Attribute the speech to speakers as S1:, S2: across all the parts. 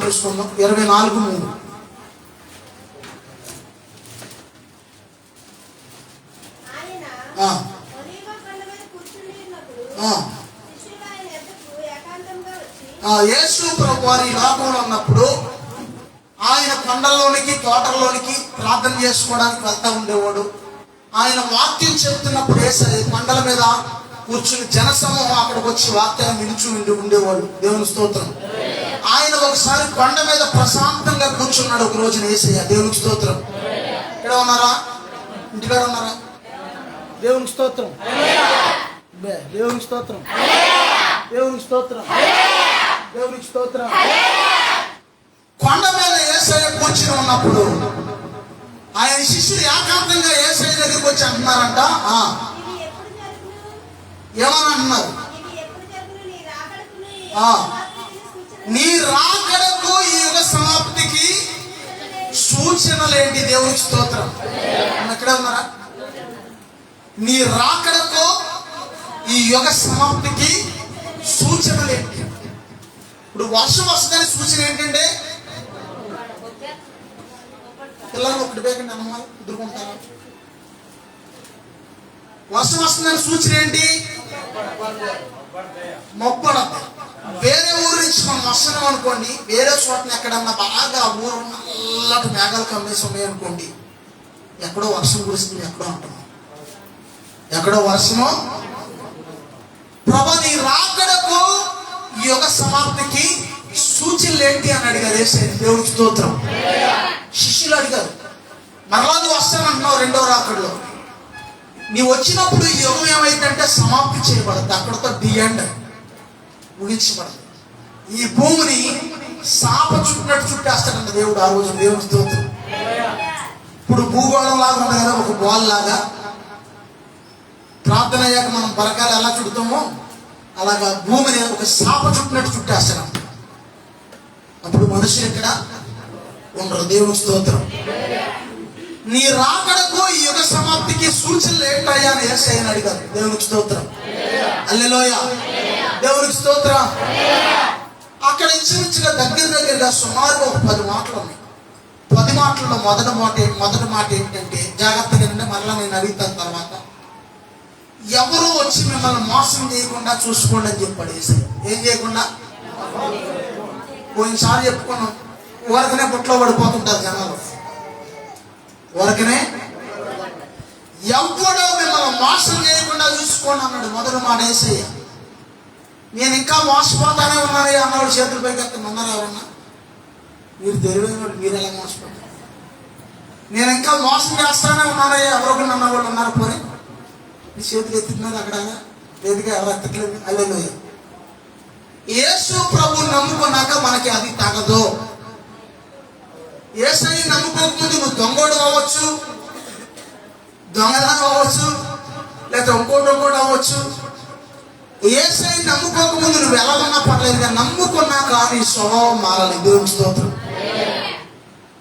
S1: చూసుకుందాం. 24:3. యేసు ప్రభు వారి లోకంలో ఉన్నప్పుడు ఆయన కొండల్లోనికి తోటల్లోనికి ప్రార్థన చేసుకోవడానికి వెళ్తా ఉండేవాడు. ఆయన వాక్యం చెబుతున్నప్పుడు కొండల మీద కూర్చుని జనసమూహం అక్కడికి వచ్చి వాక్యాన్ని వింటూ ఉండేవాడు. దేవుని స్తోత్రం. ఆయన ఒకసారి కొండ మీద ప్రశాంతంగా కూర్చున్నాడు ఒక రోజున యేసయ్య. దేవునికి స్తోత్రం. ఇక్కడ ఉన్నారా? ఇంటికాడ ఉన్నారా? దేవునికి స్తోత్రం. దేవునికి స్తోత్రం. దేవునికి స్తోత్రం. దేవునికి స్తోత్రం. కొండ మీద యేసయ్య కూర్చుని ఉన్నప్పుడు ఆయన శిష్యులు ఏకాంతంగా యేసయ్య దగ్గరికి వచ్చి అంటున్నారంట. ఏమని అంటున్నారు? నీ రాకడకు ఈ యుగ సమాప్తికి సూచనలేంటి? దేవునికి స్తోత్రం. ఎక్కడే ఉన్నారా? నీ రాకడకు ఈ యుగ సమాప్తికి సూచనలేంటి? ఇప్పుడు వర్షం వస్తుందని సూచన ఏంటంటే, పిల్లలు ఒకటి బేకండి అన్నమాలు ఎదుర్కొంటారు. వర్షం వస్తుందని సూచన ఏంటి? మొప్పడ. వేరే ఊరు నుంచి మనం వస్తున్నాం అనుకోండి, వేరే చోటన ఎక్కడన్నా బాగా ఊరు నల్లటి మేఘాలు కమ్మేసి ఉన్నాయి అనుకోండి, ఎక్కడో వర్షం కురుస్తుంది, ఎక్కడో అంటున్నాం, ఎక్కడో వర్షము. ప్రభు నీ రాకడకు ఈ యుగ సమాప్తికి సూచనలు ఏంటి అని అడిగారు యేసయ్య. దేవునికి స్తోత్రం. శిష్యులు అడిగారు, మరలా నువ్వు వస్తానంటున్నావు రెండో రాకడలో, నీవు వచ్చినప్పుడు ఈ యుగం ఏమైందంటే సమాప్తి చేయబడద్దు, అక్కడతో ది ఎండ్, ముగించబడదు. ఈ భూమిని సాప చుట్టినట్టు చుట్టేస్తాడంట దేవుడు ఆ రోజు. దేవుని స్తోత్రం. ఇప్పుడు భూగోళం లాగా ఉంది కదా, ఒక బాల్ లాగా. ప్రార్థన అయ్యాక మనం బరకాలు ఎలా చుడతామో అలాగా భూమిని ఒక సాప చుట్టినట్టు చుట్టేస్తాడంట. అప్పుడు మనుషులు ఇక్కడ ఉండరు. దేవుని స్తోత్రం. నీ రాకడకు ఈ యుగ సమాప్తికి సూచనలు ఏంటయ్యా అని యేసయ్యని అడిగారు. దేవునికి స్తోత్రం. హల్లెలూయా. దేవునికి స్తోత్రం. అక్కడ ఇంచుమించుగా దగ్గరగా సుమారుగా ఒక 10 మాటలు ఉన్నాయి. 10 మాటల్లో మొదటి మాట ఏంటంటే, జాగ్రత్తగా అంటే మరలా నేను అడుగుతాను తర్వాత, ఎవరు వచ్చి మిమ్మల్ని మోసం చేయకుండా చూసుకోండి అని చెప్పాడు యేసయ్య. ఏం చేయకుండా? పోయినసారి చెప్పుకున్నాం, ఊరకనే బుట్లో పడిపోతుంటారు జనాలు. ఊరకనే ఎవడో మిమ్మల్ని మోసం చేయకుండా చూసుకోండి అన్నాడు మొదటి మాట యేసయ్య. నేను ఇంకా మోసపోతానే ఉన్నాను అన్నాడు. చేతుల పైకి ఎత్తుకుని ఉన్నారు ఎవరన్నా? మీరు తెలివైన మీరు ఎలా మోసపోతారు? నేను ఇంకా మోసం చేస్తానే ఉన్నాను ఎవరొకరు అన్న వాళ్ళు ఉన్నారు. పోనీ మీ చేతులు ఎత్తుతున్నారు అక్కడ వేదిక ఎవరు ఎత్తట్లేదు. హల్లెలూయా. యేసు ప్రభు నమ్ముకున్నాక మనకి అది తగదు. యేసయ్యని నమ్ముకోకముందు నువ్వు దొంగోడు అవ్వచ్చు, దొంగదానం అవ్వచ్చు, లేదా ఇంకోటి అవ్వచ్చు. యేసయ్యని నమ్ముకోకముందు నువ్వు ఎలా ఉన్నా పర్లేదు, కానీ నమ్ముకున్నాక నీ స్వభావం మారాలి. దేవుని స్తోత్రం.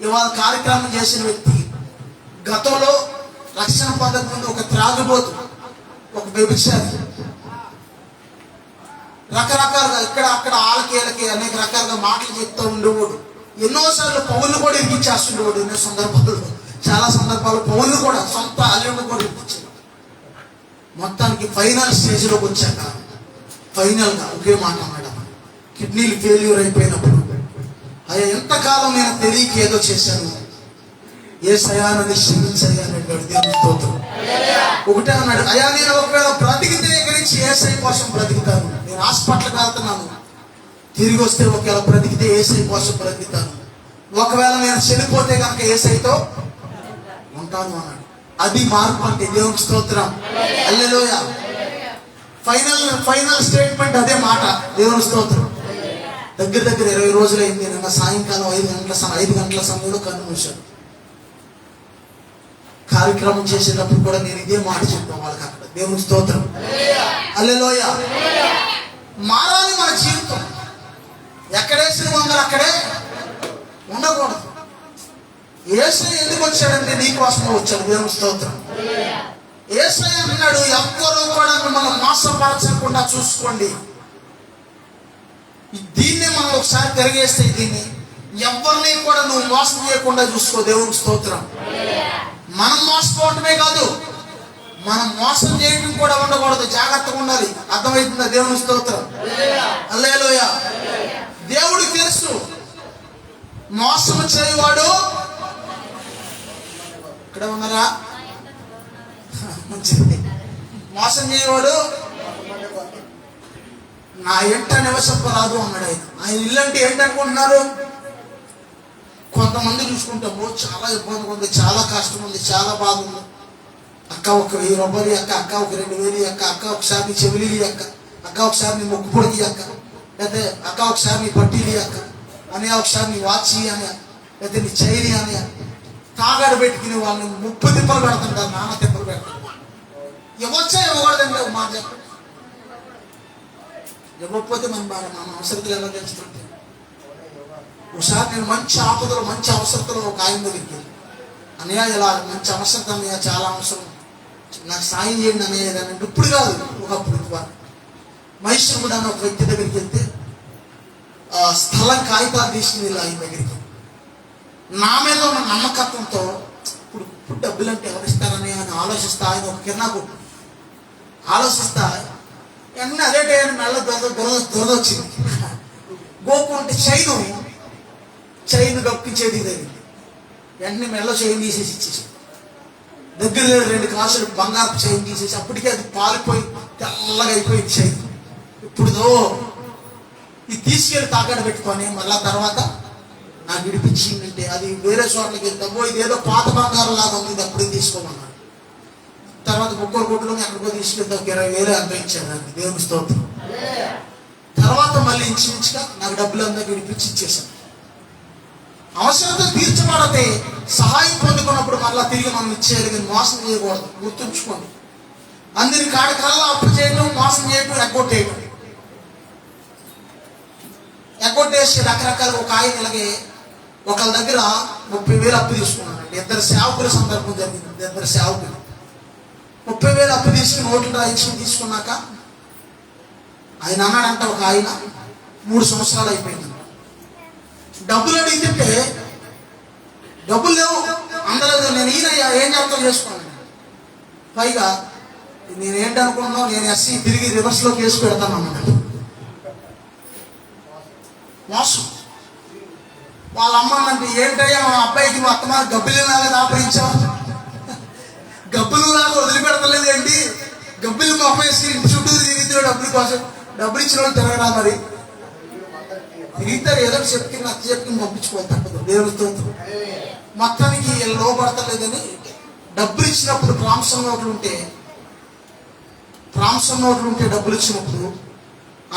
S1: ఇవాళ కార్యక్రమం చేసిన వ్యక్తి గతంలో రక్షణ పొందక ముందు ఒక త్రాగుబోతు, ఒక వ్యభిచారి, రకరకాలుగా ఇక్కడ అక్కడ ఆలకేలకి అనేక రకాలుగా మాటలు చెప్తూ ఉండేవాడు. ఎన్నోసార్లు పౌలు కూడా ఇరికించేస్తుండేవాడు. ఎన్నో సందర్భాల్లో, చాలా సందర్భాలు పౌలు కూడా సొంత అల్లుడు కూడా ఇరికించాడు. మొత్తానికి ఫైనల్ స్టేజ్లోకి వచ్చాక ఫైనల్గా ఒకే మాట అన్నాడు. కిడ్నీలు ఫెయిల్యూర్ అయిపోయినప్పుడు, అయ్యా ఎంతకాలం నేను తెలియక ఏదో చేశాను, యేసయ్యా నన్ను క్షమించయ్యా అని అడిగాడు. దేవుని స్తోత్రం. ఒకటే అన్నాడు, అయ్యా నేను ఒకవేళ బ్రతికితే ఇక్కడి నుంచి యేసయ్య కోసం బ్రతుకుతాను. నేను హాస్పిటల్కి వెళ్తున్నాను, తిరిగి వస్తే ఒకవేళ బ్రతికితే యేసయ్య కోసం బ్రతుకుతాను. ఒకవేళ నేను చనిపోతే కనుక యేసయ్యతో ఉంటాను అన్నాడు. అది మార్పు అంటే. దేవునికి స్తోత్రం. హల్లెలూయా. ఫైనల్ స్టేట్మెంట్ అదే మాట. దేవుని స్తోత్రం. దగ్గర 20 రోజులు అయింది. నిన్న సాయంకాలం 5 గంటల సమయంలో కన్ను మూశాడు. కార్యక్రమం చేసేటప్పుడు కూడా నేను ఇదే మాట చెప్పాను వాళ్ళకి అక్కడ. దేవుని స్తోత్రం. హల్లెలూయా. మారాలి మన జీవితం. ఎక్కడేసిన వందలు అక్కడే ఉండకూడదు. యేసయ్య ఎందుకు వచ్చాడంటే నీ కోసమే వచ్చాడు. దేవుని స్తోత్రం. యేసయ్య అన్నాడు, ఎవ్వరూ కూడా మిమ్మల్ని మోసపరచకుండా చూసుకోండి. దీన్నే మనం ఒకసారి తిరిగేస్తే, దీన్ని ఎవరిని కూడా నువ్వు మోసం చేయకుండా చూసుకో. దేవునికి స్తోత్రం. మనం మోసపోవటమే కాదు, మనం మోసం చేయడం కూడా ఉండకూడదు. జాగ్రత్తగా ఉండాలి. అర్థమవుతుందా? దేవునికి స్తోత్రం. హల్లెలూయా. దేవుడికి తెలుసు మోసం చేయవాడు. ఇక్కడ ఉన్నారా? మంచిది. మోసం చేయవాడు నా ఎంట నివసింపరాదు అన్నాడు ఆయన. ఆయన ఇల్లు అంటే ఏంటనుకుంటున్నారు? కొంతమంది చూసుకుంటాము చాలా ఇబ్బంది ఉంది, చాలా కష్టం ఉంది, చాలా బాధ ఉంది. అక్క ఒక 1000 రూపాయలు అక్క, అక్క ఒక 2000 అక్క, అక్క ఒకసారి నీ చెవిలి అక్క, అక్క ఒకసారి నీ మొక్కు పొడిగి అక్క, లేకపోతే అక్క ఒకసారి నీ పట్టీలి అక్క అని, ఒకసారి నీ వాచి అని, లేకపోతే నీ చైని అని తాగాడు పెట్టుకుని వాళ్ళని 30 తిప్పలు పెడతాం. నాన్న తిప్పలు పెడతాం. ఇవ్వచ్చా ఇవ్వకూడదండి? మాట చెప్పండి. ఇవ్వకపోతే మన అవసరతలు ఎలా తెలుస్తుంటే. ఒకసారి నేను మంచి ఆపదలు, మంచి అవసరతలు ఒక ఆయన దగ్గరికి అన్నయ్య, ఇలా మంచి అవసరత అన్నయ్య, చాలా అవసరం, నాకు సాయం చేయండి అన్నయ్య అని. ఇప్పుడు కాదు, ఒకప్పుడు మైసూరు కూడా ఒక వ్యక్తి దగ్గరికి వెళ్తే స్థలం కాగితాలు తీసుకుని వెళ్ళి ఆయన దగ్గరికి. నా మీద ఉన్న నమ్మకత్వంతో ఇప్పుడు డబ్బులు అంటే ఎవరిస్తారని అని ఆలోచిస్తా. ఆయన ఒక కిరణాకు ఆలోచిస్తా వెంటనే అదే టైం మెల్ల దొరదొచ్చింది. గోకుంటే చైన్ గప్పించేది జరిగింది. వెంటనే మెల్ల చైన్ తీసేసి ఇచ్చేసి, దగ్గర 2 కాసులు బంగారపు చైన్ తీసేసి, అప్పటికే అది పాలిపోయి తెల్లగా అయిపోయింది చైన్. ఇప్పుడుదో ఇది తీసుకెళ్ళి తాకట్టు పెట్టుకొని మళ్ళా తర్వాత నాకు విడిపించిందంటే అది వేరే చోట్లకి వెళ్తామో, ఇదేదో పాత బంగారం లాగా ఉంది, అప్పుడే తీసుకోమన్నాడు. తర్వాత 3 కోట్లు ఎక్కడికో తీసుకెళ్తే ఒక 20,000 అంత ఇచ్చాను నాకు. దేవుని స్తోత్రం. తర్వాత మళ్ళీ ఇంచుమించుగా నాకు డబ్బులు అంతా విడిపించి ఇచ్చేసాను. అవసరంతో తీర్చబడితే సహాయం పొందుకున్నప్పుడు మళ్ళీ తిరిగి మనం ఇచ్చేయాలి, కానీ మోసం చేయకూడదు. గుర్తుంచుకోండి. అందరి కాడికల్లా అప్పు చేయడం, మోసం చేయడం, ఎగ్గొట్టేసి రకరకాల. ఒక ఆయన ఇలాగే ఒకళ్ళ దగ్గర 30,000 అప్పు తీసుకున్నానండి. 2 సేవకుల సందర్భం జరిగింది. 2 సేవకులు 30,000 అప్పు తీసుకుని ఓట్లు రాయించుకుని తీసుకున్నాక ఆయన అన్నాడంట, ఒక ఆయన 3 సంవత్సరాలు అయిపోయింది. డబ్బులు అడిగితే డబ్బులు లేవు, అందరూ నేను ఈయనయ్యా ఏం చేస్తాం చేసుకోండి. పైగా నేనేంటనుకున్నావు, నేను ఎస్సీ తిరిగి రివర్స్లో కేసు పెడతాను అన్నాడు. మోసం. వాళ్ళ అమ్మంటే ఏంటయ్యా మా అబ్బాయికి మా అత్తమా గబ్బిలిలాగా దాపరించావు, గబ్బులులాగా వదిలిపెడతలేదు ఏంటి, గబ్బిలు మా అమ్మాయి ఇంటి చుట్టూ తిరుగుతున్నాడు డబ్బుల కోసం. డబ్బులు ఇచ్చిన వాళ్ళు తిరగరా? మరి తిరుగుతారు, ఏదో చెప్తే నచ్చ చెప్తే పంపించుకోవాలి, తప్పదు. దేవుని స్తోత్రం. మొత్తానికి లోపడతలేదని డబ్బులు ఇచ్చినప్పుడు ప్రాంసం నోట్లు ఉంటే డబ్బులు ఇచ్చినప్పుడు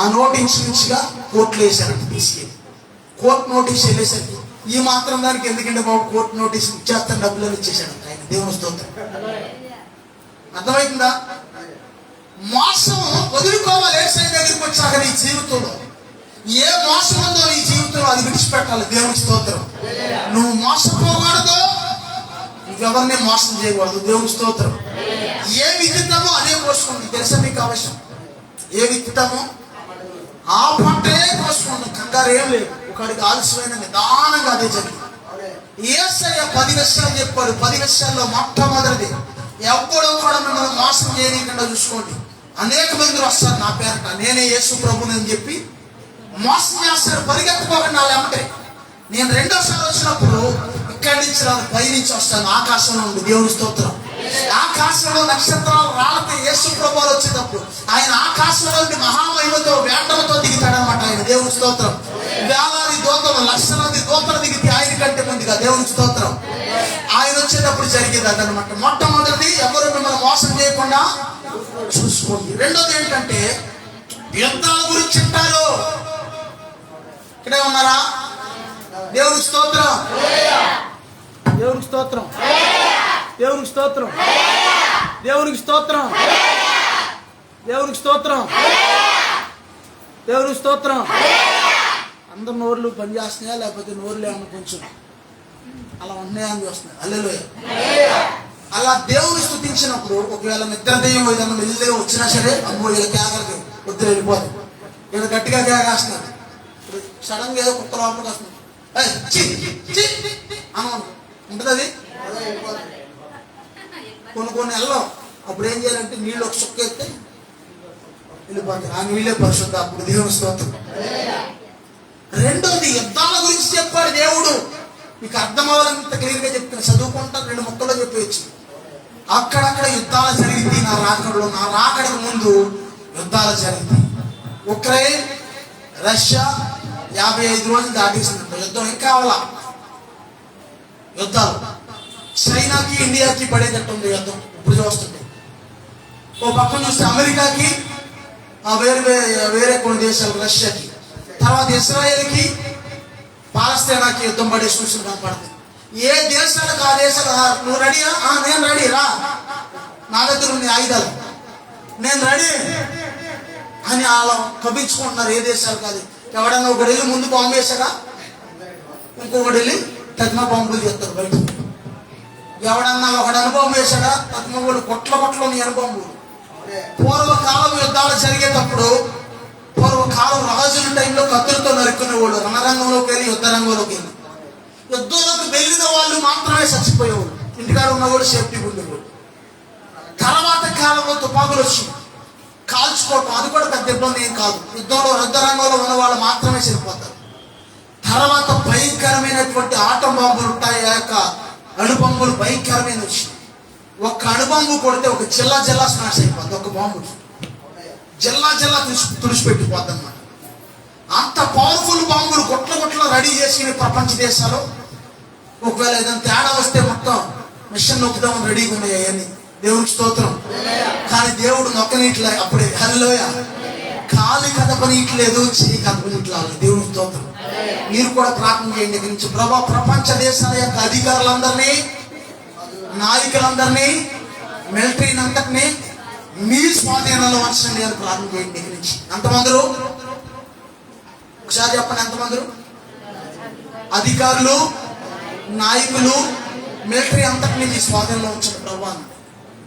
S1: ఆ నోటు ఇన్సూరెన్స్గా కోర్టులో వేశారంట. తీసుకెళ్ళి కోర్టు నోటీస్ వెళ్ళేసరికి ఈ మాత్రం దానికి ఎందుకంటే బాబు కోర్టు నోటీస్ ఇచ్చేస్తాను డబ్బులు అని ఇచ్చేసాడంట ఆయన. దేవుని స్తోత్రం. అర్థమవుతుందా? మోసం వదులుకోవాలి. ఏసై దగ్గరికి వచ్చాక నీ జీవితంలో ఏ మోసం ఉందో నీ జీవితంలో అది విడిచిపెట్టాలి. దేవుని స్తోత్రం. నువ్వు మోసపోకూడదు, నువ్వెవరిని మోసం చేయకూడదు. దేవుని స్తోత్రం. ఏ విత్తుతామో అదే కోసుకోండి. తెలుసా మీకు అవసరం? ఏ విత్తుతామో ఆ పంటే కోసుకోండి. కంగారు ఏం లేదు. ఒకడికి ఆలస్యమైన నిదానంగా అదే జరిగింది. యేసయ్య 10 విషయాలు చెప్పాడు. 10 విషయాల్లో మొట్టమొదటిది, ఎవ్వడూ కూడా మిమ్మల్ని మోసం చేయకుండా చూసుకోండి. అనేక మంది వస్తారు నా పేరట, నేనే యేసు ప్రభుని అని చెప్పి మోసం చేస్తారు. పరిగెత్తుకోకండి వాళ్ళు ఏమంటే. నేను 2వ సారి వచ్చినప్పుడు ఇక్కడి నుంచి రాదు, పైనుంచి వస్తాను ఆకాశంలో ఉండి. దేవుని స్తోత్రం. ఆకాశంలో నక్షత్రాలు రాళ్ళతో యేసు ప్రభువులు వచ్చేటప్పుడు ఆయన ఆకాశంలో మహామహిమతో వేటలతో దిగుతాడనమాట ఆయన. దేవుని స్తోత్రం. వేలాది దూతలు, లక్షలాది దూతలు దిగితే ఆయన కంటే ముందుగా. దేవుని స్తోత్రం. ఆయన వచ్చేటప్పుడు జరిగేది అదనమాట. మొట్టమొదటిది, ఎవరు మిమ్మల్ని మోసం చేయకుండా చూసుకోండి. రెండోది ఏంటంటే యుద్ధాల గురించి అంటారు. ఇక్కడే ఉన్నారా? దేవుని స్తోత్రం. దేవునికి స్తోత్రం. దేవునికి స్తోత్రం. దేవునికి స్తోత్రం. దేవునికి స్తోత్రం. దేవునికి స్తోత్రం. అందరు నోర్లు పనిచేస్తున్నాయా లేకపోతే నోర్లు ఏమన్నా కొంచెం అలా ఉన్నాయా అని చూస్తున్నాయి. హల్లెలూయా. అలా దేవుని స్తుతించినప్పుడు ఒకవేళ నిద్ర దెయ్యం ఏదైనా మెల్లిగా వచ్చినా సరే, అమ్మో వీళ్ళ కేకలకి వద్దు వెళ్ళిపోదు, వీళ్ళు గట్టిగా కేకేస్తున్నారు. సడన్గా ఏదో కుక్క లోపలికి వస్తుంది, అని ఉంటుంది. అది కొన్ని నెలలో అప్పుడు ఏం చేయాలంటే నీళ్ళు ఒక చుక్క ఎత్తే వెళ్ళిపోతాయి. ఆ నీళ్ళే పరిశుద్ధ. అప్పుడు దేవుని స్తోత్రం. రెండోది యుద్ధాల గురించి చెప్పాడు దేవుడు. మీకు అర్థం అవ్వాలంత క్లియర్గా చెప్తాను, చదువుకుంటాను, 2 ముక్కల్లో చెప్పేయచ్చు. అక్కడక్కడ యుద్ధాలు జరిగింది నా రాకడకు ముందు యుద్ధాలు జరిగింది. ఉక్రెయిన్ రష్యా 55 రోజులు దాటేసిందంట యుద్ధం. ఇంకా కావాలా యుద్ధాలు. చైనాకి ఇండియాకి పడేటట్టు ఉంది యుద్ధం ఇప్పుడు చూస్తుంటే. ఓ పక్కన చూస్తే అమెరికాకి వేరే కొన్ని దేశాలు, రష్యాకి, తర్వాత ఇస్రాయేల్కి పాలస్తీనాకి యుద్ధం పడే సూచన కనపడుతుంది. ఏ దేశాలకు ఆ దేశాలు నువ్వు రెడీయా? నేను రెడీ, రా, నా దగ్గర ఉంది ఆయుధాలు, నేను రెడీ అని అలా కపించుకుంటున్నారు. ఏ దేశాలు కాదు. ఎవడన్నా ఒకటి వెళ్ళి ముందు బాంబు వేసారా, ఇంకొకటి వెళ్ళి తగ్మ బాంబులు చేస్తారు బయట. ఎవడన్నా ఒకటి అనుభవం వేసాడా, తగ్మ వాళ్ళు కొట్ల నీ అనుభవం. పూర్వకాలం యుద్ధాలు జరిగేటప్పుడు, పూర్వకాలం రాజుల టైంలో కత్తులతో నరుక్కునేవాళ్ళు. రణరంగంలోకి వెళ్ళి యుద్ధ రంగంలోకి వెళ్ళి యుద్ధంలోకి వెళ్ళిన వాళ్ళు మాత్రమే చచ్చిపోయేవాళ్ళు. ఇంటికాడ ఉన్నవాళ్ళు సేఫ్టీ ఉండేవాళ్ళు. తర్వాత కాలంలో తుపాకులు వచ్చి కాల్చుకోవటం, అది కూడా పెద్ద ఇబ్బంది ఏం కాదు. యుద్ధ రంగంలో ఉన్న వాళ్ళు మాత్రమే చనిపోతారు. తర్వాత భయంకరమైనటువంటి ఆటం బాంబులు ఉంటాయి. ఆ యొక్క అణుబాంబులు భయంకరమైన వచ్చింది. ఒక్క అణుబాంబు కొడితే ఒక జిల్లా స్మాష్ అయిపోద్ది. ఒక బాంబు జిల్లా తుడిచిపెట్టిపోద్ది అన్నమాట. అంత పవర్ఫుల్ బాంబులు గుట్ల రెడీ చేసి ప్రపంచ దేశాలు. ఒకవేళ ఏదైనా తేడా వస్తే మొత్తం మిషన్ నొక్కుదామని రెడీగా ఉన్నాయి అవన్నీ. దేవునికి స్తోత్రం. కానీ దేవుడు నొక్కనీట్లే. అప్పుడే హల్లెలూయా. కాలి కదపనీయట్లేదు, చెయ్యి కదపనీయట్లేదు. దేవునికి స్తోత్రం. మీరు కూడా ప్రార్థన చేయండి. దగ్గర నుంచి ప్రభా, ప్రపంచ దేశాల యొక్క అధికారులందరినీ, నాయకులందరినీ, మిలిటరీని అందరినీ మీ స్వాధీనంలో ఉంచండి అని ప్రార్థన చేయండి. దగ్గర నుంచి ఎంతమందరు ఒకసారి చెప్పండి. ఎంతమంది? అధికారులు, నాయకులు, మిలిటరీ అంతటినీ మీ స్వాధీనంలో ఉంచండి ప్రభా.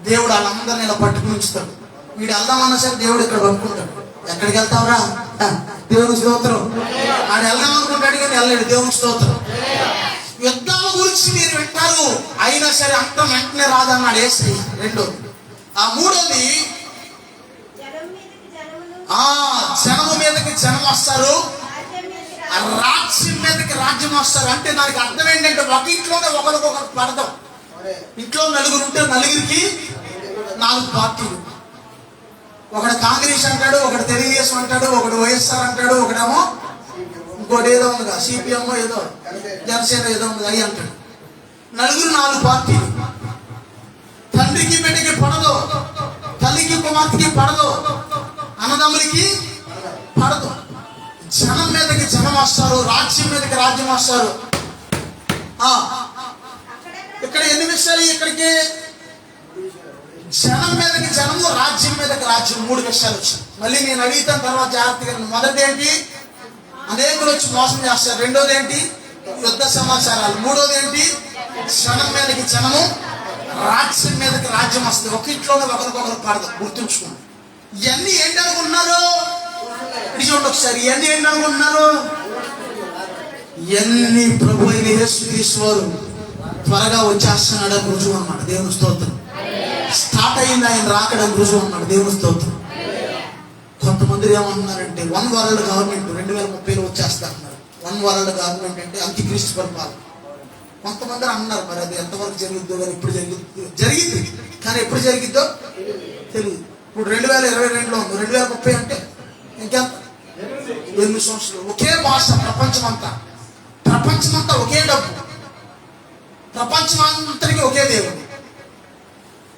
S1: దేవుడు వాళ్ళందరినీ ఇలా పట్టుకుని ఉంచుతాడు. వీడు వెళ్దామన్నా సరే దేవుడు ఇక్కడ పట్టుకుంటాడు. ఎక్కడికి వెళ్తావురా? దేవునికి స్తోత్రం. ఆడు వెళ్దాం అనుకుంటాడు కానీ వెళ్ళాడు. దేవునికి స్తోత్రం. యుద్ధాల గురించి మీరు వింటారు, అయినా సరే అంత వెంటనే రాదన్నాడు యేసయ్య. రెండోది. ఆ మూడోది, జనము మీదకి జనం వస్తారు, రాజ్యం మీదకి రాజ్యం వస్తారు. అంటే దానికి అర్థం ఏంటంటే ఒక ఇంట్లోనే ఒకరికొకరు పడదాం. ఇంట్లో నలుగురు ఉంటే నలుగురికి 4 పార్టీలు. ఒకడు కాంగ్రెస్ అంటాడు, ఒకడు తెలుగుదేశం అంటాడు, ఒకడు వైఎస్ఆర్ అంటాడు, ఒకడేమో ఇంకోటి ఏదో ఉందిగా సిపిఎం ఏదో జనసేన ఏదో ఉంది అయ్యి అంటాడు. నలుగురు 4 పార్టీలు. తండ్రికి బిడ్డకి పడదు, తల్లికి కుమార్తెకి పడదు, అన్నదమ్ములకి పడదు. జనం మీదకి జనం వస్తారు, రాజ్యం మీదకి రాజ్యం వస్తారు. ఇక్కడ ఎన్ని విషయాలు? ఇక్కడికి జనం మీదకి జనము, రాజ్యం మీదకి రాజ్యం, 3 విషయాలు వచ్చాయి. మళ్ళీ నేను అడిగితాను తర్వాత జాగ్రత్తగా. మొదటి ఏంటి? అనేకులు వచ్చి మోసం చేస్తారు. రెండోది ఏంటి? యుద్ధ సమాచారాలు. మూడోది ఏంటి? జనం మీదకి జనము, రాజ్యం మీదకి రాజ్యం వస్తుంది. ఒక ఇంట్లోనే ఒకరికొకరు పడదు. గుర్తుంచుకోండి. ఇవన్నీ ఏంటి అనుకుంటున్నారు? చూడండి ఒకసారి. ఇవన్నీ ఏంటి అనుకుంటున్నారు? ఇవన్నీ ప్రభు అయిన యేసుక్రీస్తు వారు త్వరగా వచ్చేస్తున్నాడని రుజువు అన్నమాట. దేవుని స్తోత్రం. స్టార్ట్ అయింది ఆయన రాకడం రుజువు అన్నమాట. దేవుని స్తోత్రం. కొంతమంది ఏమంటున్నారంటే 1 వరల్డ్ గవర్నమెంట్ 2030లో వచ్చేస్తా అన్నారు. 1 వరల్డ్ గవర్నమెంట్ అంటే అంత్యక్రీస్తు పరిపాలన. కొంతమంది అన్నారు. మరి అది ఎంతవరకు జరుగుద్దో కానీ ఇప్పుడు జరిగింది కానీ ఎప్పుడు జరిగిద్దో తెలియదు. ఇప్పుడు 2022లో ఉంది. 2030 అంటే ఇంకెంత? 8 సంవత్సరాలు. ఒకే భాష. ప్రపంచమంతా ఒకే డబ్బు, ప్రపంచమంతటికి ఒకే దేవుడు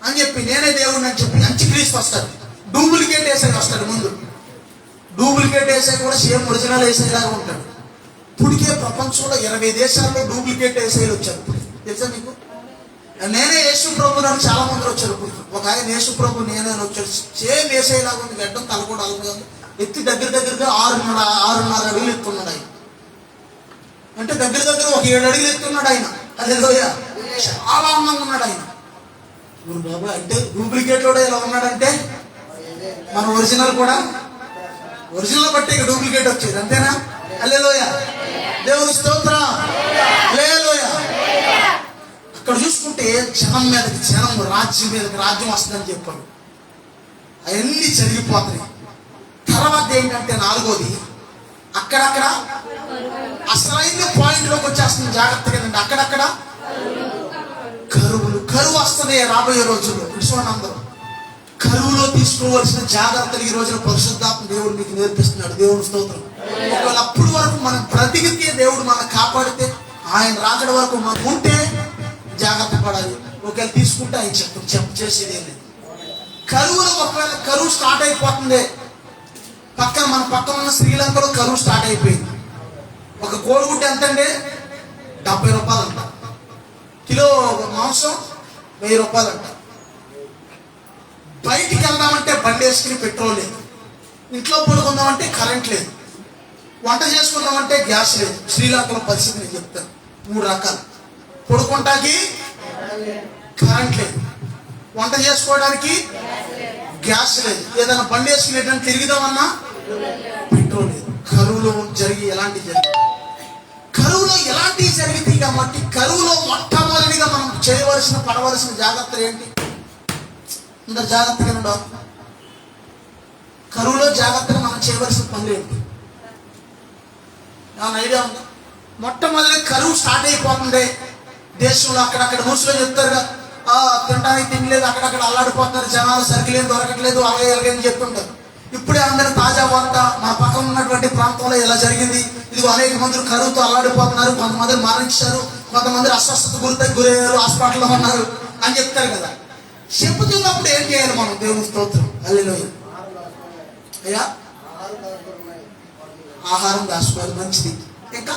S1: అని చెప్పి, నేనే దేవుడిని అని చెప్పి అంత్యక్రీస్తు వస్తాడు. డూప్లికేట్ వేసే వస్తాడు. ముందు డూప్లికేట్ వేసే కూడా సేమ్ ఒరిజినల్ వేసేలాగా ఉంటాడు. ఇప్పటికే ప్రపంచంలో 20 దేశాల్లో డూప్లికేట్ వేసేలు వచ్చారు. తెలుసా మీకు? నేనే యేసు ప్రభు అని చాలా మంది వచ్చారు. ఒక ఆయన యేసు ప్రభు నేనే వచ్చాడు. సేమ్ వేసేలాగా ఉంది. గడ్డం, తల కూడా అలాగే ఉంది. ఎత్తి దగ్గరగా 6.5 అడుగులు ఎత్తున్నాడు ఆయన. అంటే దగ్గర ఒక 7 అడుగులు ఎత్తున్నాడు ఆయన. హల్లెలూయా. చాలా అందంగా ఉన్నాడు ఆయన. బాబు అంటే డూప్లికేట్ కూడా ఎలా ఉన్నాడంటే మన ఒరిజినల్ కూడా, ఒరిజినల్ బట్టి ఇక డూప్లికేట్ వచ్చేది. అంతేనా? హల్లెలూయా. దేవుని స్తోత్రం. హల్లెలూయా. అక్కడ చూసుకుంటే జనం మీదకి జనం, రాజ్యం మీదకి రాజ్యం వస్తుందని చెప్పాడు. అవన్నీ జరిగిపోతాయి. తర్వాత ఏంటంటే నాలుగోది, అక్కడక్కడ అసలైన పాయింట్లోకి వచ్చేస్తుంది. జాగ్రత్తగా అండి. అక్కడక్కడ కరువు వస్తుంది రాబోయే రోజుల్లో. చూడండి అందరూ, కరువులో తీసుకోవాల్సిన జాగ్రత్తలు ఈ రోజున పరిశుద్ధాత్మ దేవుడు మీకు నేర్పిస్తున్నాడు. దేవుని స్తోత్రం. ఒకవేళ అప్పుడు వరకు మనం బ్రతికితే, దేవుడు మనం కాపాడితే, ఆయన రాకడ వరకు మనం ఉంటే జాగ్రత్త పడాలి. ఒకవేళ తీసుకుంటే ఆయన చేసేది ఏం లేదు. కరువులో ఒకవేళ కరువు స్టార్ట్ అయిపోతుంది, మన పక్కన ఉన్న శ్రీలంకలో కరువు స్టార్ట్ అయిపోయింది. ఒక కోడిగుడ్డు ఎంతండి? 70 రూపాయలు అంట. కిలో మాంసం 1000 రూపాయలు అంట. బయటికి వెళ్దామంటే బండి వేసుకుని పెట్రోల్ లేదు, ఇంట్లో పడుకుందామంటే కరెంట్ లేదు, వంట చేసుకుందామంటే గ్యాస్ లేదు. శ్రీలంకలో పరిస్థితి నేను చెప్తాను. 3 రకాలు. పడుకుంటాకి కరెంట్ లేదు, వంట చేసుకోవడానికి గ్యాస్ లేదు, ఏదైనా బండి వేసుకునేటువంటి తిరిగిదామన్నా పెట్రోల్ లేదు. కరువులో కరువులో ఎలాంటివి జరిగితే కాబట్టి కరువులో మొట్టమొదటిగా మనం పడవలసిన జాగ్రత్తలు ఏంటి? అందరు జాగ్రత్తగా ఉండాలి. కరువులో జాగ్రత్తగా మనం చేయవలసిన పనులు ఏంటి? ఏమైనా ఐడియా ఉందా? మొట్టమొదటి కరువు స్టార్ట్ అయిపోతుంది దేశంలో. అక్కడక్కడ న్యూస్లో చెప్తారు కదా, తినడానికి తినలేదు, అక్కడక్కడ అల్లాడిపోతున్నారు జనాలు, సరుకులు ఏం దొరకట్లేదు, అలాగే అని చెప్తుంటారు. ఇప్పుడే అందరూ తాజా వార్త, మా పక్కన ఉన్నటువంటి ప్రాంతంలో ఇలా జరిగింది, ఇదిగో అనేక మంది కరువుతో అల్లాడిపోతున్నారు, కొంతమంది మరణించారు, కొంతమంది అస్వస్థత గురయ్యారు, హాస్పిటల్లో ఉన్నారు అని చెప్తారు కదా. చెప్పుతున్నప్పుడు ఏం చేయాలి మనం? దేవుని స్తోత్రం. హల్లెలూయా. అయ్యా, ఆహారం దాచుకోవాలి, మంచిది. ఇంకా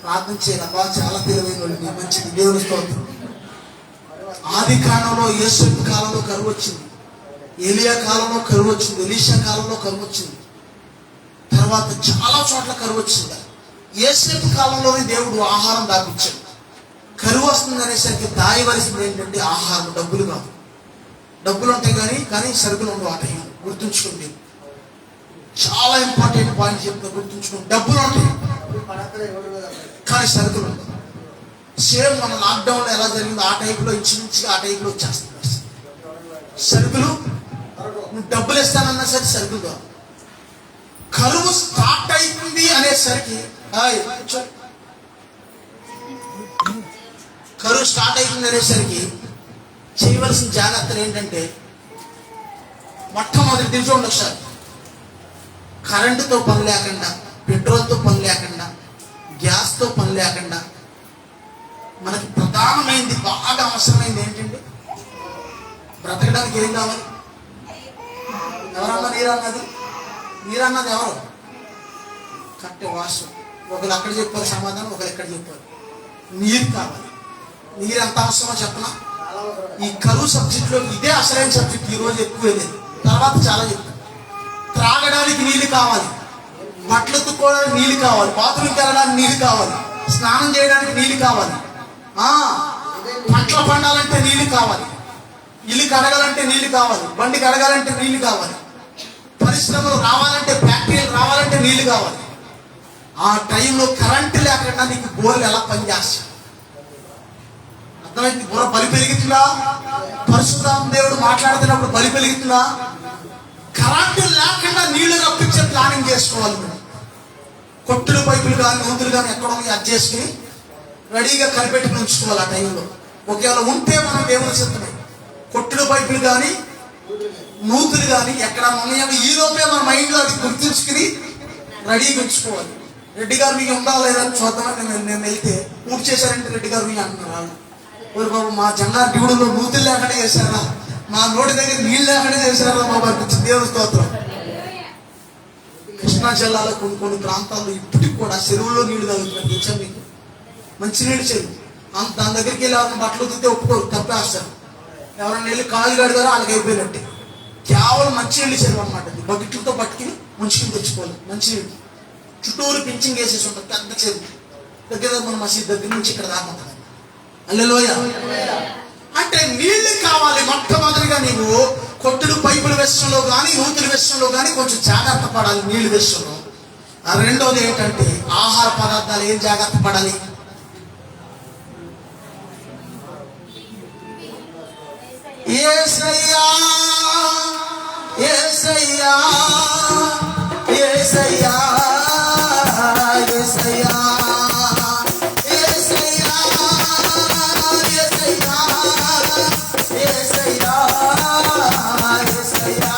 S1: ప్రార్థన చేయాలి. చాలా తెలివైన వాళ్ళు, మంచిది. దేవుని స్తోత్రం. ఆది కాలంలో, యేసయ్య కాలంలో కరువు వచ్చింది, ఏలియా కాలంలో కరువు వచ్చింది, ఎలీషా కాలంలో కరువు వచ్చింది, తర్వాత చాలా చోట్ల కరువు వచ్చింది. యేసయ్య కాలంలోనే దేవుడు ఆహారం దాపించాడు. కరువు వస్తుంది అనేసరికి దాయవలసింది ఏంటంటే ఆహారం, డబ్బులు కాదు. డబ్బులు ఉంటాయి కానీ సరుకులు ఉండవు. ఆ టైం గుర్తుంచుకోండి. చాలా ఇంపార్టెంట్ పాయింట్ చెప్తా, గుర్తుంచుకోండి. డబ్బులు ఉంటాయి కానీ సరుకులు ఉండవు. సేమ్ మన లాక్డౌన్లో ఎలా జరిగిందో ఆ టైప్లో ఇంచుమించుగా ఆ టైప్లో వచ్చేస్తుంది. సరుకులు, నువ్వు డబ్బులు ఇస్తానన్నా సరే సరుకులు కాదు. కరువు స్టార్ట్ అవుతుంది అనేసరికి, కరువు స్టార్ట్ అవుతుంది అనేసరికి చేయవలసిన జాగ్రత్తలు ఏంటంటే, మొట్టమొదటి చూడండి ఒకసారి, కరెంటుతో పని లేకుండా, పెట్రోల్తో పని లేకుండా, గ్యాస్తో పని లేకుండా, మనకి ప్రధానమైనది, బాగా అవసరమైంది ఏంటంటే, బ్రతకడానికి ఏం కావాలి? ఎవరన్నా నీరన్నది? నీరన్నది ఎవరు? కట్టె వాసు. ఒకరు అక్కడ చెప్పారు సమాధానం, ఒకరు ఎక్కడ చెప్పారు. నీరు కావాలి. నీరు ఎంత అవసరమో చెప్పనా? ఈ కరువు సబ్జెక్ట్లో ఇదే అసలైన సబ్జెక్ట్. ఈరోజు ఎక్కువ లేదు, తర్వాత చాలా చెప్తాను. త్రాగడానికి నీళ్ళు కావాలి, బట్టలు ఉతుక్కోవడానికి నీళ్ళు కావాలి, బాత్రూమ్కి వెళ్ళడానికి నీళ్ళు కావాలి, స్నానం చేయడానికి నీళ్ళు కావాలి, పంటలు పండాలంటే నీళ్ళు కావాలి, ఇల్లు కడగాలంటే నీళ్ళు కావాలి, బండి కడగాలంటే నీళ్ళు కావాలి, పరిశ్రమలు రావాలంటే, ఫ్యాక్టరీలు రావాలంటే నీళ్ళు కావాలి. ఆ టైంలో కరెంటు లేకుండా నీకు బోర్లు ఎలా పనిచేస్తాయి? అర్థమైంది? బుర్ర బలి పెరుగుతుందా? పరిశుద్ధాత్మ దేవుడు మాట్లాడుతున్నప్పుడు బలి పెరుగుతుందా? కరెంటు లేకుండా నీళ్లు రప్పించే ప్లానింగ్ చేసుకోవాలి. మనం కొట్టుడు పైపులు కానీ, నూతులు కానీ ఎక్కడో అది చేసుకుని రెడీగా కనిపెట్టుకుని ఉంచుకోవాలి. ఆ టైంలో ఒకవేళ ఉంటే మనం దేవుని సిద్ధమే. కొట్టుడు పైపులు కానీ, నూతులు కానీ ఎక్కడ ఉన్నాయో ఈ లోపే మన మైండ్లో అది గుర్తుంచుకుని రెడీగా ఉంచుకోవాలి. రెడ్డి గారు మీకు ఉందా లేదని చూద్దామని నేను వెళ్తే, పూర్తి చేశారంటే రెడ్డి గారు మీకు అంటున్నారు. ఓరు బాబు, మా జంగారు దిగుడులో నూతులు లేకుండా చేశారా, మా నోటి దగ్గర నీళ్ళు లేకుండా చేశారా బాబు అనిపించింది. దేవుని స్తోత్రం. కృష్ణా జిల్లాలో కొన్ని ప్రాంతాల్లో ఇప్పటికి కూడా చెరువుల్లో నీళ్లు తాగుతున్నారు. తెలుసా మీకు? మంచినీళ్ళు చెరువు. దాని దగ్గరికి వెళ్ళి ఎవరైనా బట్టలు ఉతికితే ఒప్పుకోరు, తప్పేస్తారు. ఎవరైనా వెళ్ళి కాలు కడతారో వాళ్ళకి అయిపోయినట్టే. కేవలం మంచినీళ్ళు చెరువు అనమాట. బకెట్లతో పట్టుకుని ముంచుకుని తెచ్చుకోవాలి. మంచినీళ్ళు చుట్టూరు పించింగ్ వేసేసి ఉంటుంది, పెద్ద చెరువు. దగ్గర మన మసీద్ దగ్గర నుంచి ఇక్కడ దాకా ఉంటుంది. హల్లెలూయా. అంటే నీళ్లు కావాలి. మొట్టమొదటిగా నీవు కొట్టుడు పైపుల విషయంలో కానీ, నూతుల విషయంలో కానీ కొంచెం జాగ్రత్త పడాలి. నీళ్ళు విషయంలో రెండోది ఏంటంటే ఆహార పదార్థాలు ఏం జాగ్రత్త పడాలి? యేసయ్యా యేసయ్యా యేసయ్యా యేసయ్యా యేసయ్యా యేసయ్యా యేసయ్యా యేసయ్యా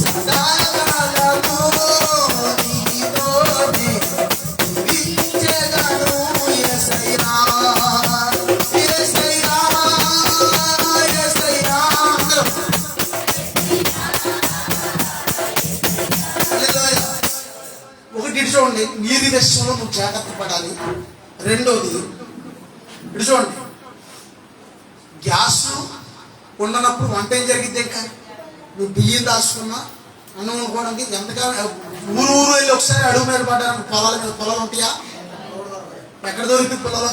S1: సదాకాలము నీతోనే జీవించెదను యేసయ్యా యేసయ్యా యేసయ్యా. ఒకటి ఇటు చూడండి, నీరు విషయంలో నువ్వు జాగ్రత్త పడాలి. రెండోది ఇటు చూడండి, గ్యాస్ ఉండనప్పుడు వంట ఏం జరిగింది? ఇంకా నువ్వు బియ్యం దాచుకున్నా అన్నం వండుకోవడానికి ఎంతకాలం ఊరు వెళ్ళి ఒకసారి అడుగు మీద పడ్డానికి పొలాలు ఉంటాయా? ఎక్కడ దొరికింది పొలాలు?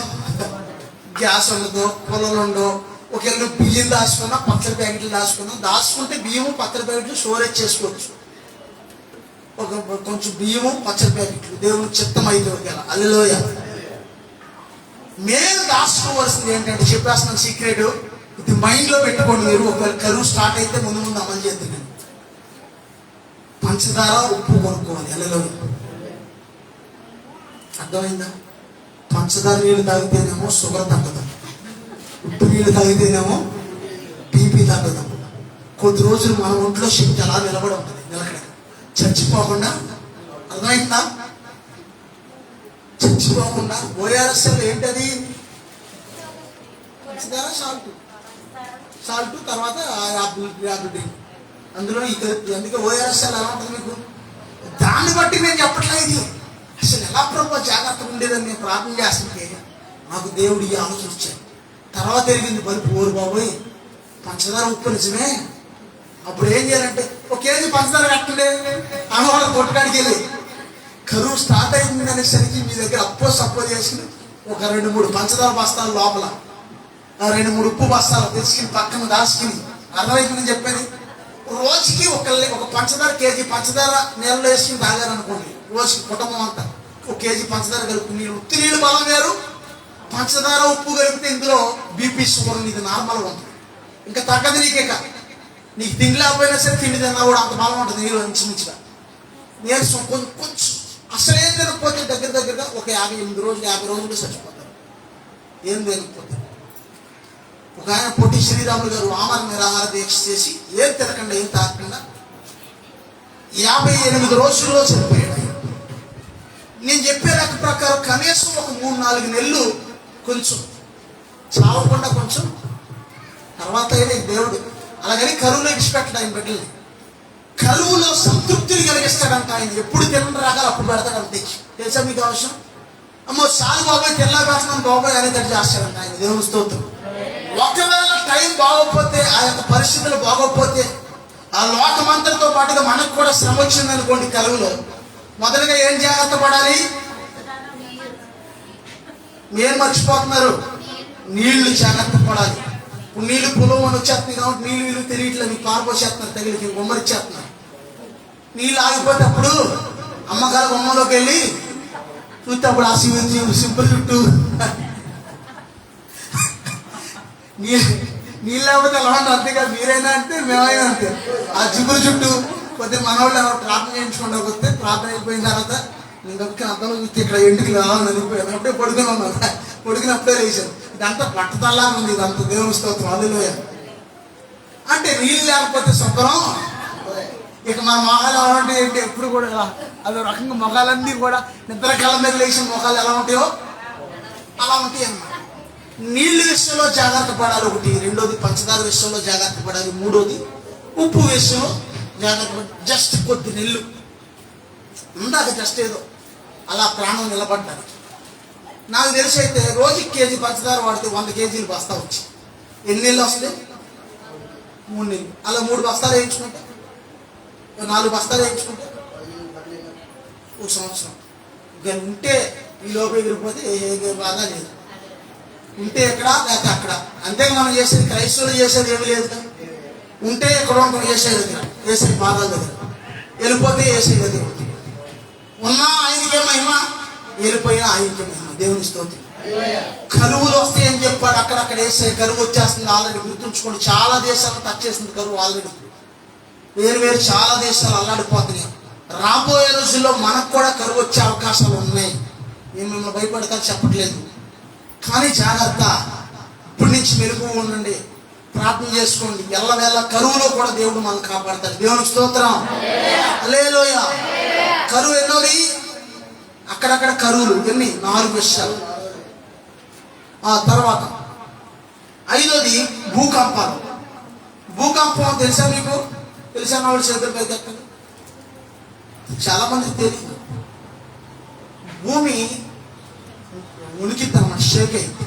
S1: గ్యాస్ ఉండదు, పొలాలు ఉండవు. ఒకవేళ నువ్వు బియ్యం దాచుకున్నా, పచ్చడి ప్యాకెట్లు దాచుకుంటే బియ్యము పచ్చడి ప్యాకెట్లు స్టోరేజ్ చేసుకోవచ్చు. కొంచెం బియ్యము పచ్చడి ప్యాకెట్లు దేవుని చిత్తం అయితే ఒకవేళ హల్లెలూయా. మేము దాచుకోవాల్సింది ఏంటంటే చెప్పేస్తున్నాను సీక్రెట్, ఇది మైండ్లో పెట్టుకోండి. మీరు ఒకవేళ కరువు స్టార్ట్ అయితే ముందు అమలు చేద్దాం. పంచదార ఉప్పు కొనుక్కోవాలి. హల్లెలూయా. అర్థమైందా? పంచదార నీళ్ళు తాగితేనేమో షుగర్ తగ్గదు, ఉప్పు నీళ్ళు తాగితేనేమో బీపీ తగ్గదు. కొద్ది రోజులు మన ఒంట్లో శక్తి అలా నిలబడి ఉంటుంది, నిలకడ చచ్చిపోకుండా. అర్థమైందా? చచ్చిపోకుండా. ఓఆర్ఎస్ఎల్ ఏంటది? పంచదార సాల్ట్ తర్వాత యాపిల్ డ్రింక్, అందులో ఈ కలిపి. అందుకే ఓఆర్ఎస్ఎల్ ఎలా ఉంటుంది మీకు? దాన్ని బట్టి నేను చెప్పట్లేదు ఇది అసలు ఎలా ప్రభు జాగ్రత్తగా ఉండేదని నేను ప్రార్థన చేస్తుంటే నాకు దేవుడు ఈ ఆలోచన వచ్చాయి. తర్వాత తెలిగింది బలుపు, ఓరు బాబోయ్ పంచదార ఉప్పు నిజమే. అప్పుడు ఏం చేయాలంటే ఒక కేజీ పంచదార కట్టండి అన్నవాళ్ళ కొట్టడానికి వెళ్ళి కరువు స్టార్ట్ అయింది అనేసరికి మీ దగ్గర సప్పో చేసుకుని ఒక 2-3 పంచదార బస్తాలు లోపల 2-3 ఉప్పు బస్తాలు తెచ్చుకుని పక్కన దాచుకుని. అర్థమైందని చెప్పేది. రోజుకి ఒక పంచదార కేజీ పంచదార నీళ్ళలో వేసుకుని తాగారనుకోండి, రోజుకి కుటుంబం అంతా 1 కేజీ పంచదార కలుపుకుని నీళ్ళు, ఉత్తి నీళ్ళు బలం వేరు, పంచదార ఉప్పు కలిపితే ఇందులో బీపీ షుగర్ ఇది నార్మల్గా ఉంటుంది. ఇంకా తగ్గదు నీకేక. నీకు తిండి లేకపోయినా సరే తిండి తిన్నా కూడా అంత బలం ఉంటుంది నీళ్ళు మంచిగా. నీరసం కొంచెం అసలేం తినకపోతే దగ్గరగా ఒక 58 రోజులు 50 రోజులు చచ్చిపోతారు ఏం తినకపోతే. ఒక ఆయన పొట్టి శ్రీరాములు గారు ఆమరణ నిరాహార దీక్ష చేసి ఏం తినకుండా ఏం తాగకుండా 58 రోజుల్లో చనిపోయాడు. నేను చెప్పే లెక్క ప్రకారం కనీసం ఒక 3-4 నెలలు కొంచెం చావకుండా కొంచెం తర్వాత అయినా దేవుడు అలాగని కరువులో ఇచ్చిపెట్టడు ఆయన బిడ్డల్ని. కరువులో సంతృప్తిని కలిగిస్తాడంట ఆయన. ఎప్పుడు తిన్న రాగాలి అప్పుడు పెడతాడు అంతే. తెలుసా మీకు అవసరం? అమ్మో చాలు బాబోయ్ తెల్లా పెడుతున్నాను బాబోయ్ అనేది చేస్తాడంట ఆయన. దేవుని స్తోత్రం. ఒకవేళ టైం బాగోకపోతే, ఆ యొక్క పరిస్థితులు బాగోకపోతే, ఆ లోకమంతటితో పాటుగా మనకు కూడా శ్రమ వచ్చింది అనుకోండి కరువులో, మొదలుగా ఏం జాగ్రత్త పడాలి? మీరు మర్చిపోతున్నారు, నీళ్లు జాగ్రత్త పడాలి. ఇప్పుడు నీళ్లు పొలం అని వచ్చేస్తున్నాయి కాబట్టి నీళ్ళు తెలియట్లేదు, మీకు పారిపోసేస్తున్నారు, తగిలికి గుమ్మరిచ్చేస్తున్నారు. నీళ్ళు ఆగిపోతే అప్పుడు అమ్మగారు గుమ్మలోకి వెళ్ళి చూస్తే అప్పుడు ఆ సింపుల్ చుట్టూ నీళ్ళు లేకపోతే ఎలా ఉంటుంది. అంతేకాదు మీరైనా అంటే మేమైనా అంతే. ఆ జిగురు చుట్టూ కొద్దిగా మనవాళ్ళు ఎవరు ప్రార్థన చేయించుకుంటూ వస్తే ప్రార్థన అయిపోయిన తర్వాత నేను అర్థంలో చూస్తే ఇక్కడ ఇంటికి రావాలని అనిపోయాను. అప్పుడే పడుకుని ఉన్నాను, పడుకున్నప్పుడే లేచాను. ఇదంతా పట్టతల్లా ఉంది, ఇదంతా దేవుని స్తోత్రం హల్లెలూయా. అంటే నీళ్ళు లేకపోతే శుభ్రం. ఇక మన మొహాలు ఎలా ఉంటాయి అంటే ఎప్పుడు కూడా అదో రకంగా మొహాలన్నీ కూడా నిద్ర కళ్ళ మీద లేచిన మొహాలు ఎలా ఉంటాయో అలా ఉంటాయి అన్నమాట. నీళ్ళ విషయంలో జాగ్రత్త పడాలి ఒకటి. రెండోది పంచదార విషయంలో జాగ్రత్త పడాలి. మూడోది ఉప్పు విషయంలో జాగ్రత్త పడాలి. జస్ట్ కొద్ది నీళ్ళు ఉందాక జస్ట్ ఏదో అలా ప్రాణం నిలబడ్డాను. నాకు తెలిసి అయితే రోజుకి కేజీ పంచదార వాడితే 100 కేజీలు బస్తా వచ్చి ఎన్ని నీళ్ళు వస్తాయి? 3 నీళ్ళు. అలా 3 బస్తాలు వేయించుకుంటే 4 బస్తాలు వేయించుకుంటే 1 సంవత్సరం. ఇక ఉంటే ఈ లోపల ఎగిరిపోతే ఏ బాధ లేదు. ఉంటే ఎక్కడ లేకపోతే అక్కడ. అంతే మనం చేసేది, క్రైస్తవులు చేసేది ఏమి లేదు. ఉంటే ఎక్కడ ఉంటాం చేసేది దగ్గర, వేసే బాధల దగ్గర, వెళ్ళిపోతే వేసే దగ్గర. ఉన్నా ఆయనకే మహిమ, వెళ్ళిపోయినా ఆయనకే మహిమ. దేవుని స్తోత్రం. కరువులు వస్తాయని చెప్పాడు. అక్కడక్కడ వేసే కరువు వచ్చేస్తుంది ఆల్రెడీ. గుర్తుంచుకోండి, చాలా దేశాలను టచ్ చేస్తుంది కరువు ఆల్రెడీ. వేరు చాలా దేశాలు అల్లాడిపోతున్నాయి. రాబోయే రోజుల్లో మనకు కూడా కరువు వచ్చే అవకాశాలు ఉన్నాయి. నేను మిమ్మల్ని భయపడతా చెప్పట్లేదు, కానీ జాగ్రత్త. ఇప్పటి నుంచి మెరుగు ఉండండి, ప్రార్థన చేసుకోండి. ఎల్లవేళ కరువులో కూడా దేవుడు మనం కాపాడతాడు. దేవునికి స్తోత్రం. హల్లెలూయా. కరువు ఎన్నోది? అక్కడక్కడ కరువులు ఎన్ని? 4 విషయాలు. ఆ తర్వాత 5వది భూకంపాలు. భూకంపం తెలుసా మీకు? తెలిసిన వాళ్ళు చేతులు పైకి ఎక్కండి. చాలా మందికి తెలియదు. భూమి ఉణికిద్దాం, షేక్ అయింది.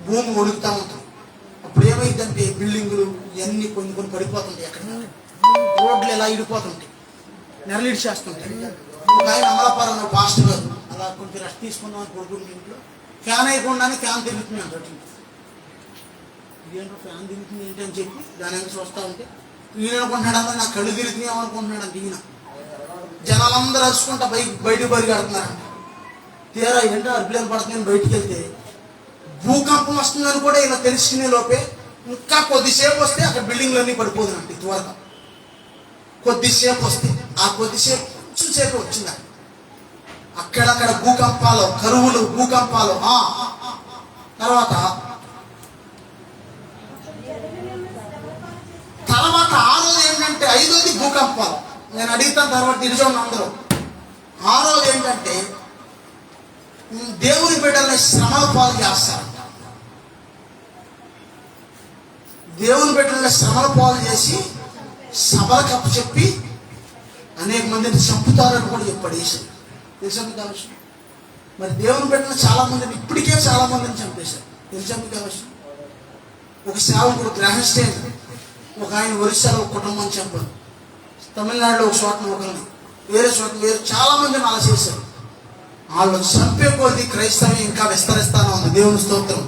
S1: భూమి ఉణుకుతా ఉంటుంది. అప్పుడు ఏమైందంటే బిల్డింగులు ఇవన్నీ కొన్ని పడిపోతుంటాయి. ఎక్కడ రోడ్లు ఎలా ఇడిపోతుంటాయి, నెరలు ఇడిచేస్తుంటాయి. ఒక ఆయన అమలాపురం పాస్టర్ గారు అలా కొంచెం రెస్ట్ తీసుకుందామని పడుకుంటే ఇంట్లో ఫ్యాన్ అయిపోండానే ఫ్యాన్ తిరుగుతుంది అంటాడు. ఇదేంటో ఫ్యాన్ తిరుగుతుంది ఏంటి అని చెప్పి దాని వెనక చూస్తూ ఉంటే ఈయన అనుకుంటున్నాడన్నా నా కళ్ళు తిరుగుతున్నాయి ఏమనుకుంటున్నాడంట. ఈయన జనాలందరూ అరుచుకుంటా బయటకు పరిగెడుతున్నారంట. తీరా ఏంటో అర్బిలేని పడుతుంది బయటికి వెళ్తే భూకంపం వస్తుందని కూడా ఇలా తెలుసుకునే లోపే ఇంకా కొద్దిసేపు వస్తే అక్కడ బిల్డింగ్లన్నీ పడిపోతుందండి. త్వరగా కొద్దిసేపు వస్తే ఆ కొద్దిసేపు కొంచెం సేపు వచ్చింది. అక్కడక్కడ భూకంపాలు, కరువులు, భూకంపాలు. తర్వాత 6వది ఏంటంటే 5వది భూకంపాలు. నేను అడుగుతాను తర్వాత నిజం అందరూ. 6వది ఏంటంటే దేవుని బిడ్డల్ని శ్రమల పాలు చేస్తారంట. దేవుని బిడ్డల్ని శ్రమల పాలు చేసి సభలకు అప్పచెప్పి అనేక మందిని చంపుతారని కూడా చెప్పాడు యేసు. తెలుసా మీకు అవసరం? మరి దేవుని బిడ్డలు చాలా మందిని ఇప్పటికే చాలా మందిని చంపేశారు. తెలుసా మీకు అవసరం? ఒక సేవకుడు గ్రహస్టేన్, ఒక ఆయన ఒరిస్సాలో ఒక కుటుంబాన్ని చంపాడు. తమిళనాడులో ఒక చోటను ఒకరిని, వేరే చోట చాలా మందిని అలా చేశారు. వాళ్ళు చంపే కొద్ది క్రైస్తవం ఇంకా విస్తరిస్తానే ఉంది. దేవుని స్తోత్రం.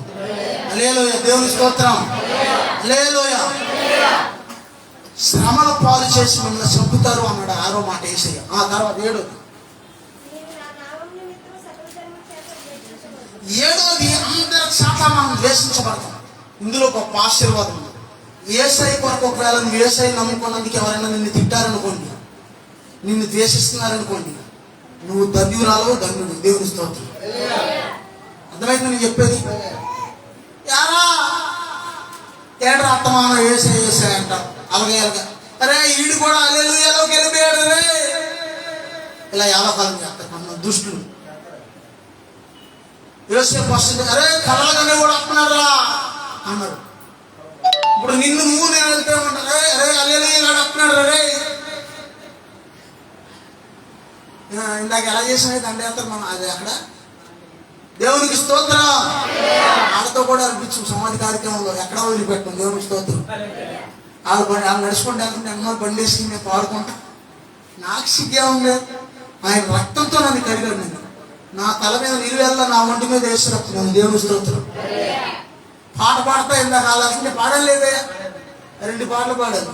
S1: హల్లెలూయా. దేవుని స్తోత్రం. హల్లెలూయా. శ్రమల పాలు చేసి మిమ్మల్ని చంపుతారు అన్నాడు 6వ మాట యేసయ్య. ఆ తర్వాత 7వది అందరి చేత మనం ద్వేషించబడతాం. ఇందులో గొప్ప ఆశీర్వాదం ఉంది. యేసయ్య కొరకు ఒకవేళ నువ్వు యేసయ్య నమ్ముకున్నందుకు ఎవరైనా నిన్ను తిట్టారనుకోండి, నిన్ను ద్వేషిస్తున్నారనుకోండి, నువ్వు ధన్యురాలో ధన్యుడు. దేవుని స్తోత్రం. అర్థమైంది నేను చెప్పేది? యారా ఏడ్రా అత్తమాన యేసయ్య అంటారు. అలాగే అరే ఈడు కూడా హల్లెలూయాలోకి వెళ్ళిపోయాడు రే, ఇలా యావకాలం చేస్తారు మన దుష్టులు. యోసేపు వస్తుంది, అరే కలలుగానే కూడా వస్తున్నారా అన్నారు. ఇప్పుడు నిన్ను నేను వెళ్తే ఉంటారు, అరే హల్లెలూయా వస్తున్నాడు రే. ఇందాక ఎలా చేసినది దండయాత్ర మనం అది అక్కడ దేవునికి స్తోత్రం. వాళ్ళతో కూడా అనిపించు సమాధి కార్యక్రమంలో ఎక్కడ వదిలిపెట్టాం. దేవునికి స్తోత్రం. వాళ్ళు నడుచుకుంటే వెళ్తుంటే అమ్మ బండి వేసుకుని నేను పాడుకుంటా. నాకు సిగ్గే ఉండలేదు. ఆయన రక్తంతో నన్ను కడిగాడు. నేను నా తల మీద నీళ్ళు వెళ్ళా, నా ఒంటి మీద వేసి రక్తం. దేవుని స్తోత్రం. పాట పాడతా ఇందాక కావాల్సింటే పాడలేదే, 2 పాటలు పాడాను.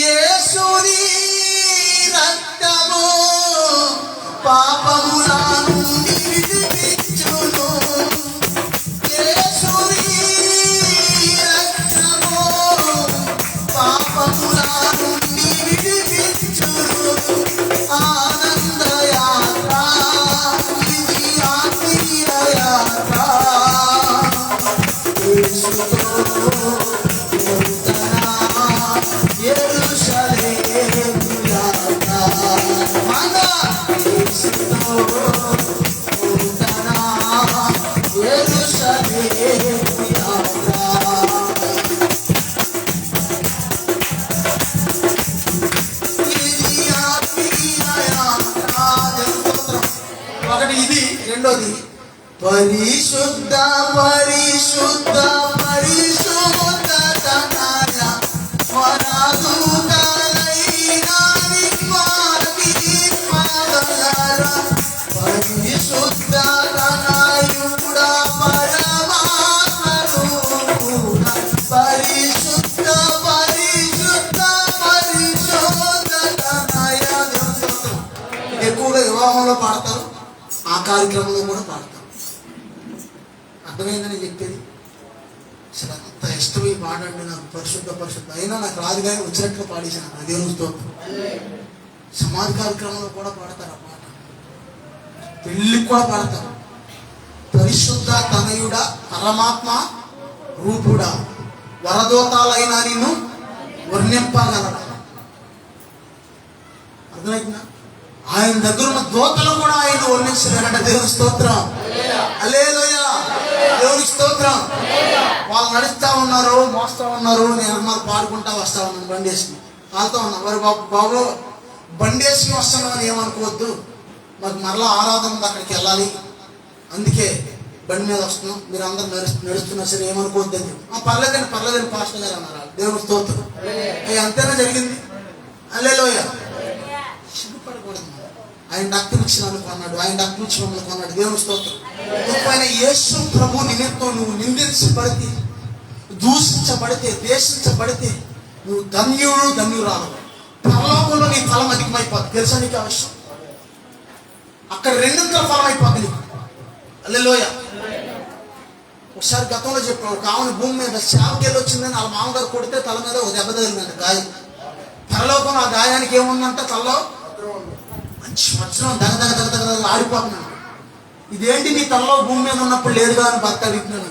S1: యేసుని రక్తము పాపముల నుండి విడిపించును. యేసుని రక్తము పాపముల నుండి విడిపించును. ఆనంద యాత్ర ఇది ఆత్మీయ యాత్ర. యేసుతో ఒకటి ఇది. రెండోది పరిశుద్ధ పరిశుద్ధ పరిశుద్ధ ఎక్కువగా కార్యక్రమంలో కూడా పాడతాం. అర్థమైందని చెప్పేది. అసలు అంత ఇష్టం ఈ పాట అంటే నాకు, పరిశుద్ధ అయినా నాకు రాదు కానీ వచ్చినట్టుగా పాడేసాను. నా దేవుని స్తోత్రం. సమాధి కార్యక్రమంలో కూడా పాడతారు ఆ పాట, పెళ్ళికి కూడా పాడతారు. పరిశుద్ధ తనయుడ పరమాత్మ రూపుడా వరదోతాలైనా నిన్ను వర్ణింపగలరా. అర్థమైందా? ఆయన దగ్గర ఉన్న దోతలు కూడా ఆయన వర్ణించలేరంట. దేవుని స్తోత్రం. హల్లెలూయా. దేవుని స్తోత్రం. వాళ్ళు నడుస్తా ఉన్నారు, మోస్తా ఉన్నారు, నేను పాడుకుంటా వస్తా ఉన్నాను బండి వేసుకుని. వాళ్ళతో ఉన్నా, మరి బాబు బండి వేసుకుని వస్తున్నామని ఏమనుకోవద్దు, మాకు మరలా ఆరాధన ఉంది, అక్కడికి వెళ్ళాలి, అందుకే బండి మీద వస్తున్నాం, మీరు అందరు నడుస్తున్నా సరే ఏమనుకోవద్దు అని చెప్పి. పర్లేదండి పాస్టర్ గారు అన్నారు. దేవుని స్తోత్రం. అంతేనా జరిగింది. హల్లెలూయా. సిగ్గుపడకూడదు. ఆయన రక్తం ఇచ్చి నన్ను కొన్నాడు, ఆయన రక్తం ఇచ్చి మమ్మల్ని కొన్నాడు. దేవుని స్తోత్రం. ఆయన యేసు ప్రభు నిమిత్తం నువ్వు నిందించబడితే, దూషించబడితే, దేశించబడితే నువ్వు ధన్యురాలు. పరలోకంలో నీ ఫలం అధికమైపోద్ది. తెలుసా నీకు ఆ విషయం? అక్కడ రెండింతల ఫలం అయిపోద్ది నీకు. హల్లెలూయా. ఒకసారి గతంలో చెప్పాను, ఒక ఆమెను భూమి మీద సేవకెళ్ళి వచ్చిందని వాళ్ళ మామగారు కొడితే తల మీద ఒక దెబ్బ తగిలిందంట, గాయం. పరలోకం ఆ గాయానికి ఏముందంట, తలలో మంచి వజ్రం దగ ఆడిపోతున్నాను. ఇదేంటి నీ తలలో భూమి మీద ఉన్నప్పుడు లేదుగా అని భర్త అడిగినాను.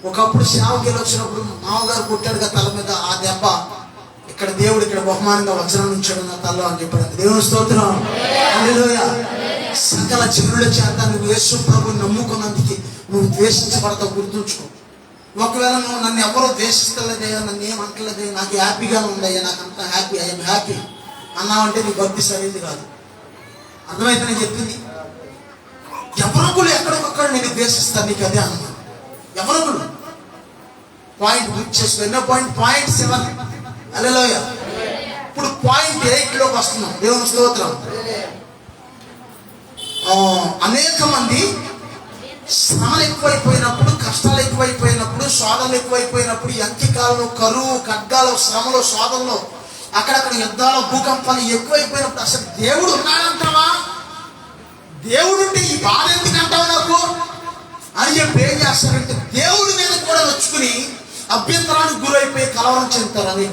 S1: ఒకప్పుడు సేవకెళ్ళి వచ్చినప్పుడు మామగారు కొట్టాడుగా తల మీద, ఆ దెబ్బ ఇక్కడ దేవుడు ఇక్కడ బహుమానంగా వజ్రం ఉంచాడు నా తలలో అని చెప్పాడు. దేవుని స్తోత్రం. హల్లెలూయా. సకల జనుల చేత నువ్వు యేసు ప్రభువుని నమ్ముకున్నందుకు నువ్వు ద్వేషించబడతావు, గుర్తుంచుకో. ఒకవేళ నువ్వు నన్ను ఎవరో ద్వేషిస్తలేదయ్యా, నన్ను ఏమంటలేదయ్యా, నాకు హ్యాపీగా ఉందయ్యా, నాకు అంత హ్యాపీ, ఐఎమ్ హ్యాపీ అన్నావంటే నీ భక్తి సరైనది కాదు. అర్థమైతే నేను చెప్పింది. ఎవరొకరు ఎక్కడికొక్కడ నేను ద్వేషిస్తాను, నీకు అదే అన్నా. ఎవరొకరు పాయింట్ బుక్ చేసుకో. ఎన్నో పాయింట్ 7. హల్లెలూయా. ఇప్పుడు పాయింట్ 8లోకి వస్తున్నాం. దేవుని స్తోత్రం. అనేక మంది శ్రమలు ఎక్కువైపోయినప్పుడు, కష్టాలు ఎక్కువైపోయినప్పుడు, శోధనలు ఎక్కువైపోయినప్పుడు, అంత్యకాలంలో కరువు, ఖడ్గాలు, శ్రమలు, శోధనలు, అక్కడక్కడ యుద్ధాలు, భూకంపాలు ఎక్కువైపోయినప్పుడు అసలు దేవుడు ఉన్నాడంటావా, దేవుడు ఉంటే ఈ బాధ ఎందుకంటావు నాకు అని చెప్పి ఏం చేస్తారంటే దేవుడి మీద కూడా వచ్చుకుని అభ్యంతరానికి గురైపోయి కలవరం చెందుతారు.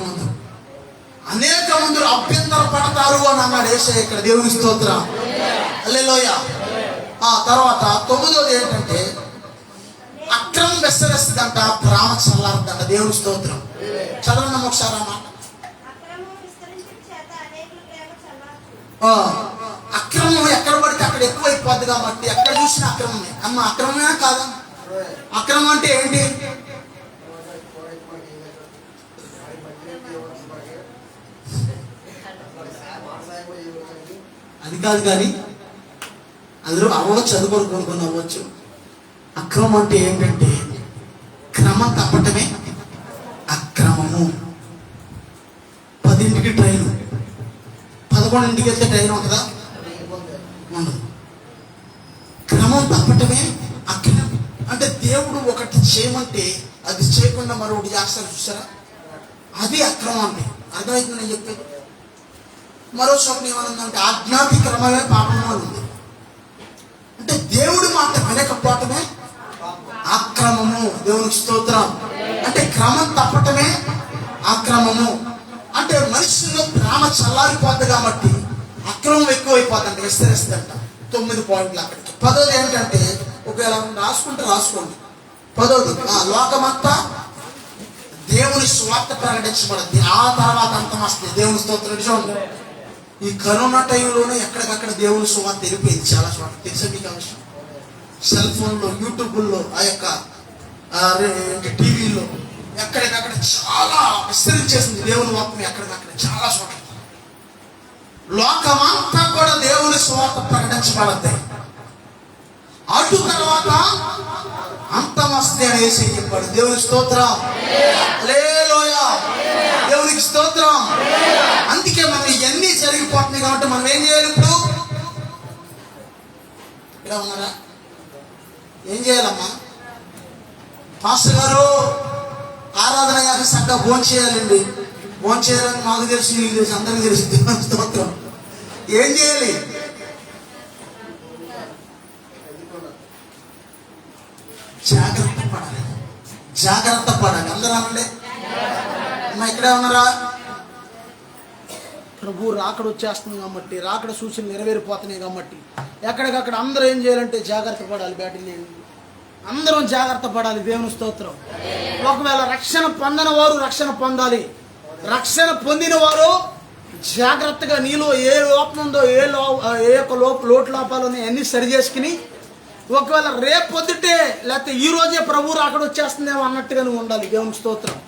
S1: అనేక మంది అభ్యంతర పడతారు అని అన్నాడు యేసయ్య ఇక్కడ. దేవుని స్తోత్రం. హల్లెలూయా. ఆ తర్వాత 9వది ఏంటంటే అక్రమం విస్తరిస్తుందంట, ప్రేమ చల్లారుదంట. దేవుని స్తోత్రం. చదవండి ఒకసారి అన్నమాట. అక్రమం ఎక్కడ పడితే అక్కడ ఎక్కువైపోద్ది కాబట్టి ఎక్కడ చూసినా అక్రమమే. అమ్మ అక్రమమే కాదా? అక్రమం అంటే ఏంటి? అది కాదు, కానీ అందరూ అవ్వచ్చు, చదువుకొని అవ్వచ్చు. అక్రమం అంటే ఏంటంటే క్రమం తప్పటమే అక్రమము. 10ంటికి ట్రైన్, 11ంటికి వెళ్తే ట్రైన్ ఉంటుందా? ఉండదు. క్రమం తప్పటమే అక్రమం. అంటే దేవుడు ఒకటి చేయమంటే అది చేయకుండా మరొకటి చేస్తారు, చూసారా? అది అక్రమం అంటే. అర్థమవుతుంది నేను చెప్పేది. మరో చోట ఏమనుందంటే అజ్ఞాతి క్రమమే పాపము అని ఉంది. అంటే దేవుడి మాట వినకపోవటమే అక్రమము. దేవునికి స్తోత్రం. అంటే క్రమం తప్పటమే అక్రమము. అంటే మనుషుల్లో ప్రేమ చల్లారిపోద్ది కాబట్టి అక్రమం ఎక్కువైపోతుందంట, విస్తరిస్తుందంట. 9 పాయింట్లు అక్కడికి. 10వది ఏంటంటే, ఒకవేళ రాసుకోండి. 10వది లోకమంతా దేవుని స్వార్థ ప్రకటించబడింది, ఆ తర్వాత అంతం వస్తుంది. దేవుని స్తోత్రం. చూడండి, ఈ కరోనా టైంలోనే ఎక్కడికక్కడ దేవుని సువార్త తెలిపోయింది చాలా చోట్ల. తెలుసా మీకు అవసరం? సెల్ ఫోన్లో, యూట్యూబ్లో, ఆ యొక్క టీవీలో ఎక్కడికక్కడ చాలా విస్తరించేసింది దేవుని వాక్యం. ఎక్కడికక్కడ చాలా చోట్ల లోకమంతా కూడా దేవుని సువార్త ప్రకటించబడద్ది. అటు తర్వాత అంతం వస్తే అనేసి చెప్పాడు. దేవుని స్తోత్రం. హల్లెలూయా. దేవునికి స్తోత్రం. అందుకే మనం ఇవన్నీ జరిగిపోతున్నాయి కాబట్టి మనం ఏం చేయాలి? ఇప్పుడు ఇక్కడ ఉన్నారా? ఏం చేయాలమ్మా? పాస్టర్ గారు ఆరాధన గారి చక్కగా భోజనం చేయాలండి. భోజనం చేయాలని మాకు తెలుసు, నీకు తెలుసు, అందరికీ తెలుసు. దేవుని స్తోత్రం. ఏం చేయాలి? జాగ్రత్త పడాలి. జాగ్రత్త పడాలి. అందరూ అనండి. అమ్మా ఇక్కడే ఉన్నారా? ప్రభు రాకడ వచ్చేస్తుంది కాబట్టి, రాకడ సూచనలు నెరవేరిపోతున్నాయి కాబట్టి ఎక్కడికక్కడ అందరూ ఏం చేయాలంటే జాగ్రత్త పడాలి. బ్యాటింగ్ అందరం జాగ్రత్త పడాలి. దేవుని స్తోత్రం. ఒకవేళ రక్షణ పొందని వారు రక్షణ పొందాలి. రక్షణ పొందిన వారు జాగ్రత్తగా నీలో ఏ లోపం ఉందో, ఏ యొక్క లోటు లోపాలు ఉన్నాయో అన్నీ సరి చేసుకుని, ఒకవేళ రేపు పొద్దుటే లేకపోతే ఈ రోజే ప్రభు రాకడ వచ్చేస్తుందేమో అన్నట్టుగా నువ్వు ఉండాలి. దేవుని స్తోత్రం.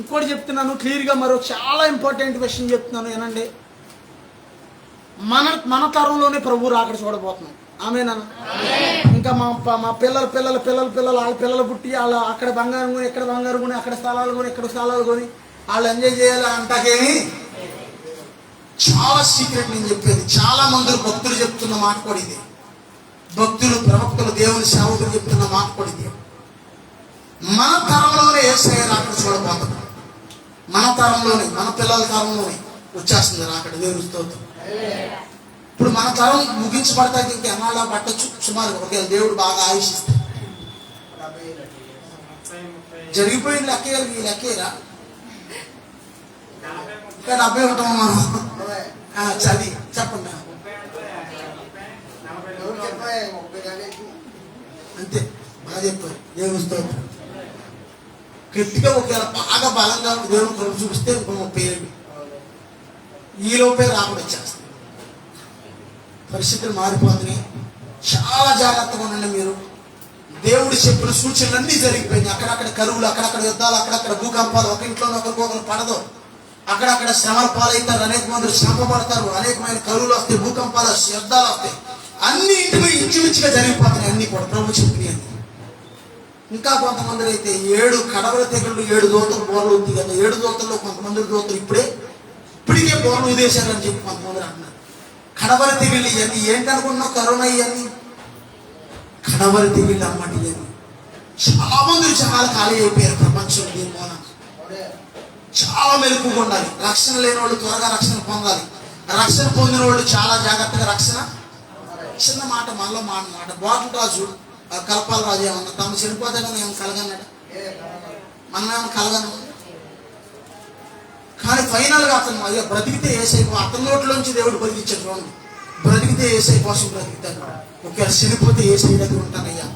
S1: ఇంకోటి చెప్తున్నాను క్లియర్గా, మరో చాలా ఇంపార్టెంట్ విషయం చెప్తున్నాను వినండి. మన తరంలోనే ప్రభు రాకడ చూడబోతున్నాం. ఆమేనా? ఇంకా మా పిల్లలు వాళ్ళ పిల్లలు పుట్టి వాళ్ళు అక్కడ బంగారం కొని, ఇక్కడ బంగారం కొని, అక్కడ స్థలాలు కొని, ఇక్కడ స్థలాలు కొని వాళ్ళు ఎంజాయ్ చేయాలి అంటాకేమి చాలా సీక్రెట్ నేను చెప్పేది. చాలా మంది భక్తులు చెప్తున్న మాట కూడా ఇది. భక్తులు, ప్రవక్తలు, దేవుని సేవకులు చెప్తున్న మాట కూడా ఇది. మన తరంలోనే యేసయ్య రాకడ చూడబోతున్నాం. మన తరంలోనే, మన పిల్లల తరంలోనే వచ్చేస్తుంది రాకడ. దేవుని స్తోత్రం. ఇప్పుడు మన తరం ముగించబడతాకి ఇంకా ఎన్నాళ్ళ పట్టచ్చు? సుమారు ఒకవేళ దేవుడు బాగా ఆయుషిస్తే. జరిగిపోయింది లెక్కే, ఈ లెక్కేరా ఇంకా 70 ఉంటాం మనం. చదివి చెప్పండి. అంతే, బాగా చెప్పారు. దేవుని స్తోత్రం. గట్టిగా ఒకవేళ బాగా బలంగా దేవుని కృప చూపిస్తే ఇంకో 30 ఏళ్ళు ఈలోపే రాకుండా వచ్చేస్తుంది. పరిస్థితులు మారిపోతున్నాయి. చాలా జాగ్రత్తగా ఉండండి మీరు. దేవుడు చెప్పిన సూచనలన్నీ జరిగిపోయినాయి. అక్కడక్కడ కరువులు, అక్కడక్కడ యుద్ధాలు, అక్కడక్కడ భూకంపాలు, ఒక ఇంట్లో ఒకరికొకరు పడదు. అక్కడక్కడ శ్రమల పాలవుతారు, అనేక మంది శ్రమ పడతారు, అనేకమైన కరువులు వస్తాయి, భూకంపాలు, యుద్ధాలు వస్తాయి. అన్ని ఇంటి ఇంచుమించుగా జరిగిపోతున్నాయి. అన్ని కూడా ప్రభు చెప్పినాయి. ఇంకా కొంతమంది అయితే 7 కడవల తెగుళ్ళు, 7 దూతలు బోర్లు ఉంది కదా. 7 దూతల్లో కొంతమంది దూతలు ఇప్పటికే బోర్లు ఉదేశారని చెప్పి కొంతమంది అంటున్నారు. కడవరి తెగుళ్ళు ఇవన్నీ ఏంటనుకున్నావు? కరోనా ఇవన్నీ కడవరి తెగుళ్ళు అన్నమాట. ఇవన్నీ చాలా మంది చాలా ఖాళీ అయిపోయారు ప్రపంచంలో. దీని మూలంగా చాలా మెలుపుగా ఉండాలి. రక్షణ లేని వాళ్ళు త్వరగా రక్షణ పొందాలి. రక్షణ పొందిన వాళ్ళు చాలా జాగ్రత్తగా రక్షణ. చిన్న మాట మనలో మాట బాటు రాజు, కలపాల రాజు ఏమన్నా తమ చనిపోతాడని ఏమైనా కలగన్నాడు? మనం ఏమైనా కలగను. కానీ ఫైనల్గా అతను అయ్యో బ్రతికితే ఏసైపో, అతని నోట్లోంచి దేవుడు బతికించాడు. చూడండి, బ్రతికితే ఏసై కోసం బ్రతికితాడు. ఒకవేళ చనిపోతే ఏసై దగ్గర ఉంటానయ్యా.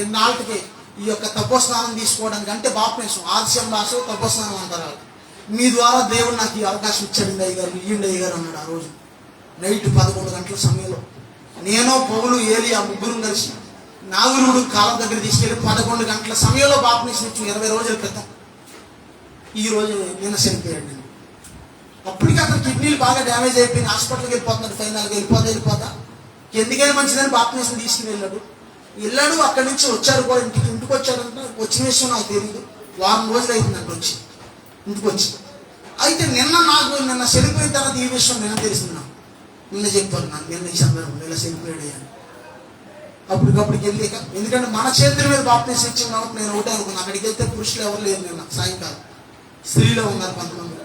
S1: ఎన్నాళ్ళకి ఈ యొక్క తపోస్నానం తీసుకోవడానికి అంటే బాప్టిజం, ఆలస్యం భాష తపోస్నానం అంటారు. మీ ద్వారా దేవుడు నాకు ఈ అవకాశం ఇచ్చాడు అయ్యగారు, ఇయ్యండి అయ్యగారు అన్నాడు. ఆ రోజు నైట్ 11 గంటల సమయంలో నేను, పౌలు, ఏలియా ముగ్గురు కలిసి నాగురుడు కాలం దగ్గర తీసుకెళ్ళి 11 గంటల సమయంలో బాప్టిజం ఇచ్చి 20 రోజుల క్రితం. ఈ రోజు నిన్న చనిపోయాడు. నేను అప్పటికి అతను కిడ్నీలు బాగా డ్యామేజ్ అయిపోయింది. హాస్పిటల్కి వెళ్ళిపోతున్నాడు. ఫైనల్గా వెళ్ళిపోతా ఎందుకైనా మంచిదని బాప్టిజం తీసుకుని వెళ్ళాడు. అక్కడి నుంచి వచ్చారు కూడా. ఇంటికి వచ్చాడంట. వచ్చిన విషయం నాకు తెలియదు. వారం రోజులు అవుతుందంట వచ్చి ఇంటికి వచ్చి. అయితే నిన్న చనిపోయిన తర్వాత ఈ విషయం నిన్న తెలిసింది. నాకు నిన్న చెప్పారు. నాకు నిన్న ఈ సందర్భంలో ఇలా చనిపోయాడు అని. అప్పటికప్పటికి వెళ్ళి, ఎందుకంటే మన చేతుల మీద బాప్టిజం ఇచ్చిన కాబట్టి నేను ఒకటే అనుకున్నాను. అక్కడికి వెళ్తే పురుషులు ఎవరు లేరు. నిన్న సాయంకాలం స్త్రీలో ఉన్నారు కొంతమంది.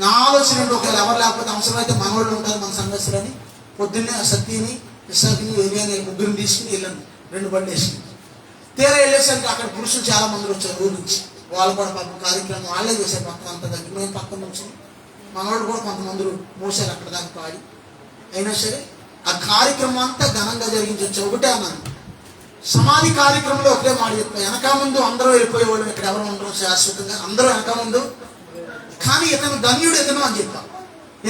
S1: నా ఆలోచన ఒకవేళ ఎవరు లేకపోతే అవసరమైతే మనోళ్ళు ఉంటారు, మన సంఘస్థులని. పొద్దున్నే సత్యని, ఇసాకిని, ఏరియాని ముగ్గురిని తీసుకుని వెళ్ళాను. 2 బండ్లు వేసుకుని తీరా వెళ్ళేసరికి అక్కడ పురుషులు చాలా మంది వచ్చారు ఊరు నుంచి. వాళ్ళు కూడా పాపం కార్యక్రమం వాళ్ళే చేశారు. పక్కన అంత దగ్గర మేము పక్కన నుంచి మనోళ్ళు కూడా కొంతమంది మోసారు అక్కడ దాకా పాడి. అయినా సరే ఆ కార్యక్రమం అంతా ఘనంగా జరిగించవచ్చు. ఒకటే అన్నాను, సమాధి కార్యక్రమంలో ఒకటే మాట చెప్పాను. వెనక ముందు అందరూ వెళ్ళిపోయేవాళ్ళు, ఇక్కడ ఎవరు ఉండరు శాశ్వతంగా, అందరూ వెనక ముందు. కానీ ఇతను ధన్యుడు ఇతను అని చెప్పాం.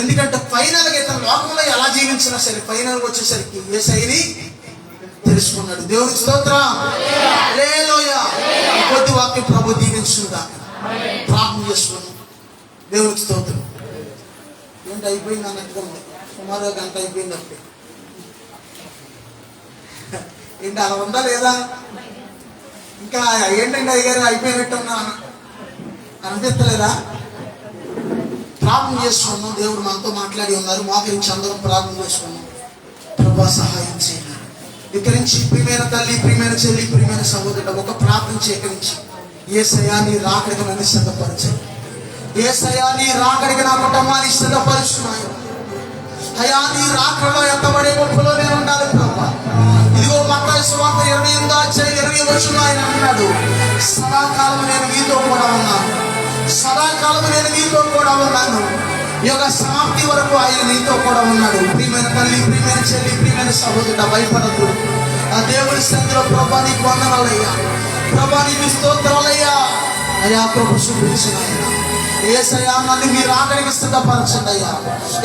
S1: ఎందుకంటే ఫైనల్గా ఇతను లోకంలో ఎలా జీవించినా సరే ఫైనల్గా వచ్చేసరికి యేసయ్యని తెలుసుకున్నాడు. దేవునికి స్తోత్రం. హల్లెలూయా. కొద్ది వాక్యం ప్రభు దీవించుగా ప్రార్థన చేసుకున్నాం. దేవునికి స్తోత్రం. ఏంటి అయిపోయింది అన్నట్టుగా ఉంది. సుమారు గంట అయిపోయింది. అప్పుడే ఏంటి అలా ఉందా లేదా? ఇంకా ఏంటంటే అయ్యారు అయిపోయినట్టున్నా అనిపిస్తలేదా? ప్రార్థన చేసుకున్నాం. దేవుడు మనతో మాట్లాడి ఉన్నారు. మోకరించి అందరం ప్రార్థన చేసుకున్నాం. ప్రభా సహాయం చేయాలి. ఇక్కడి నుంచి ప్రియమైన తల్లి, ప్రియమైన చెల్లి, ప్రియమైన సహోదరుడు ఒక ప్రార్థన చేకరించి యేసయ్యా నీ రాకడికి నన్ను సిద్ధపరచండి. యేసయ్యా నీ రాకడికి నా కుటుంబాన్ని సిద్ధపరుచున్నాను. అయ్యా నీ రాకడలో ఎంతబడే గొప్పలో నేను ఉండాలి ప్రభా. ఇదిగో మత్తయి సువార్త 28వ అధ్యాయం 20వ వచనంలో ఆయన అన్నాడు, సదాకాలం నేను మీతో కూడా ఉన్నాను, సదాకాలం నేను మీతో కూడా ఉన్నాను. యుగ సమాప్తి వరకు ఆయన నీతో కూడా ఉన్నాడు. ప్రియమైన తల్లి, ప్రియమైన చెల్లి, ప్రియమైన సహోదరుడా, భయపడద్దు. ఆ దేవుని సన్నిధిలో ప్రభా నీకు వందనాలయ్యా, ప్రభా నీకు స్తోత్రాలయ్యా. అయ్యా ప్రభు చూపించిన ఆయన యేసయ్యా, నన్ను మీరు ఆఖరికి సిద్ధపరచండి అయ్యా.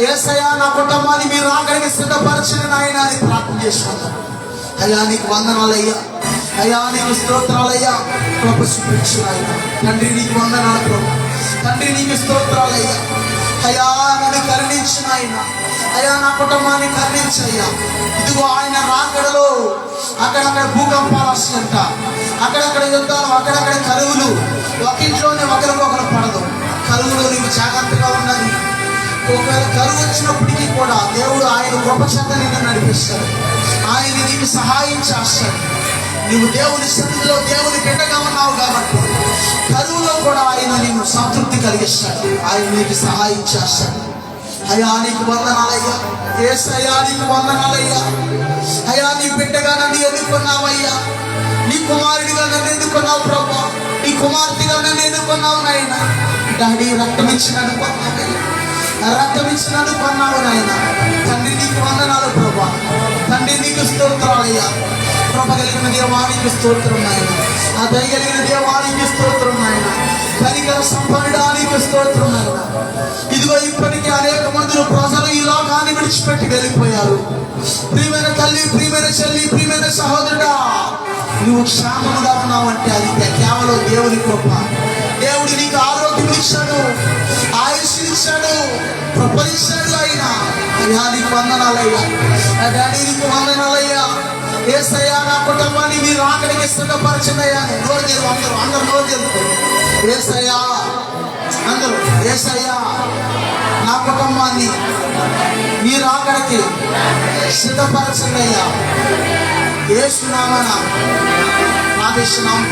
S1: యేసయ్యా, నా కుటుంబాన్ని మీరు ఆఖరికి సిద్ధపరచండి ఆయన అని ప్రార్థన చేసుకున్నాను. అయ్యా నీకు వందనాలయ్యా, అయ్యా నీకు స్తోత్రాలయ్యా. ప్రభు చూపించిన ఆయన తండ్రి నీకు వందనాలు ప్రభు, తండ్రి నీకు స్తోత్రాలయ్యా. అయ్యా నన్ను కరుణించిన ఆయన, అయ్యా నా కుటుంబాన్ని కరుణించయ్యా. ఇదిగో ఆయన రాకడలో అక్కడక్కడ భూకంపాలు వస్తాయంట, అక్కడక్కడ యుద్ధాలు, అక్కడక్కడ కరువులు, ఒకింట్లోనే ఒకరికొకరు పడదు. కరువులో నీకు జాగ్రత్తగా ఉన్నది. ఒకవేళ కరువు వచ్చినప్పటికీ కూడా దేవుడు ఆయన గొప్ప చేత నిన్ను నడిపిస్తాడు, ఆయన నీకు సహాయం చేస్తాడు. నీవు దేవుని సన్నిధిలో దేవుని బిడ్డగా ఉన్నావు కాబట్టి కరువులో కూడా ఆయన నిన్ను సంతృప్తి కలిగిస్తాడు, ఆయన నీకు సహాయం చేస్తాడు. అయ్యా నీకు వందనాలయ్యా, యేసయ్యా నీకు వందనాలయ్యా. అయ్యా నీ బిడ్డగా నన్ను ఎన్నుకున్నావయ్యా, నీ కుమారుడిగా నన్ను ఎన్నుకున్నావు ప్రభా, నీ కుమార్తెగా నన్ను ఎన్నుకున్నావు నాయన. డాడీ రక్తం ఇచ్చినను కొన్నావయ్యా, రక్తం ఇచ్చినను కొన్నావు నాయన. తండ్రి నీకు వందనాలు ప్రభా, తండ్రి నీకు స్తోత్రాలయ్యా. కృప కలిగిన దేవానికి స్తోత్రం నాయన, ఆ దయగలిగిన దేవానికి స్తోత్రం నాయన, కనికర సంపన్నడానికి స్తోత్రం నాయన. ఇదిగో ఇప్పటికీ అనేక మంది ప్రజలు ఈ లోకాన్ని విడిచిపెట్టి వెళ్ళిపోయారు. ప్రియమైన తల్లి, ప్రియమైన చెల్లి, ప్రియమైన సహోదరుడా, నువ్వు క్షేమంగా ఉన్నావంటే అది కేవలం దేవుని కృప. దేవుడు నీకు ఆరోగ్యం ఇచ్చాడు, ఆయుష్ ఇచ్చాడు, కృపనిచ్చాడు ఆయన. అయ్యా నీకు వందనాలయ్యా, డాడీ నీకు వందనాలయ్యా. యేసయ్యా, నా కుటుంబాన్ని మీరు ఆఖరికి సిద్ధపరచదయ్యా. నోరు తెరు, అందరూ నోరు తెరుతారు. యేసయ్యా, అందరూ యేసయ్యా, నా కుటుంబాన్ని మీరు ఆఖరికి సిద్ధపరచదయ్యా. యేసు నామమున ప్రార్థిస్తున్నాము.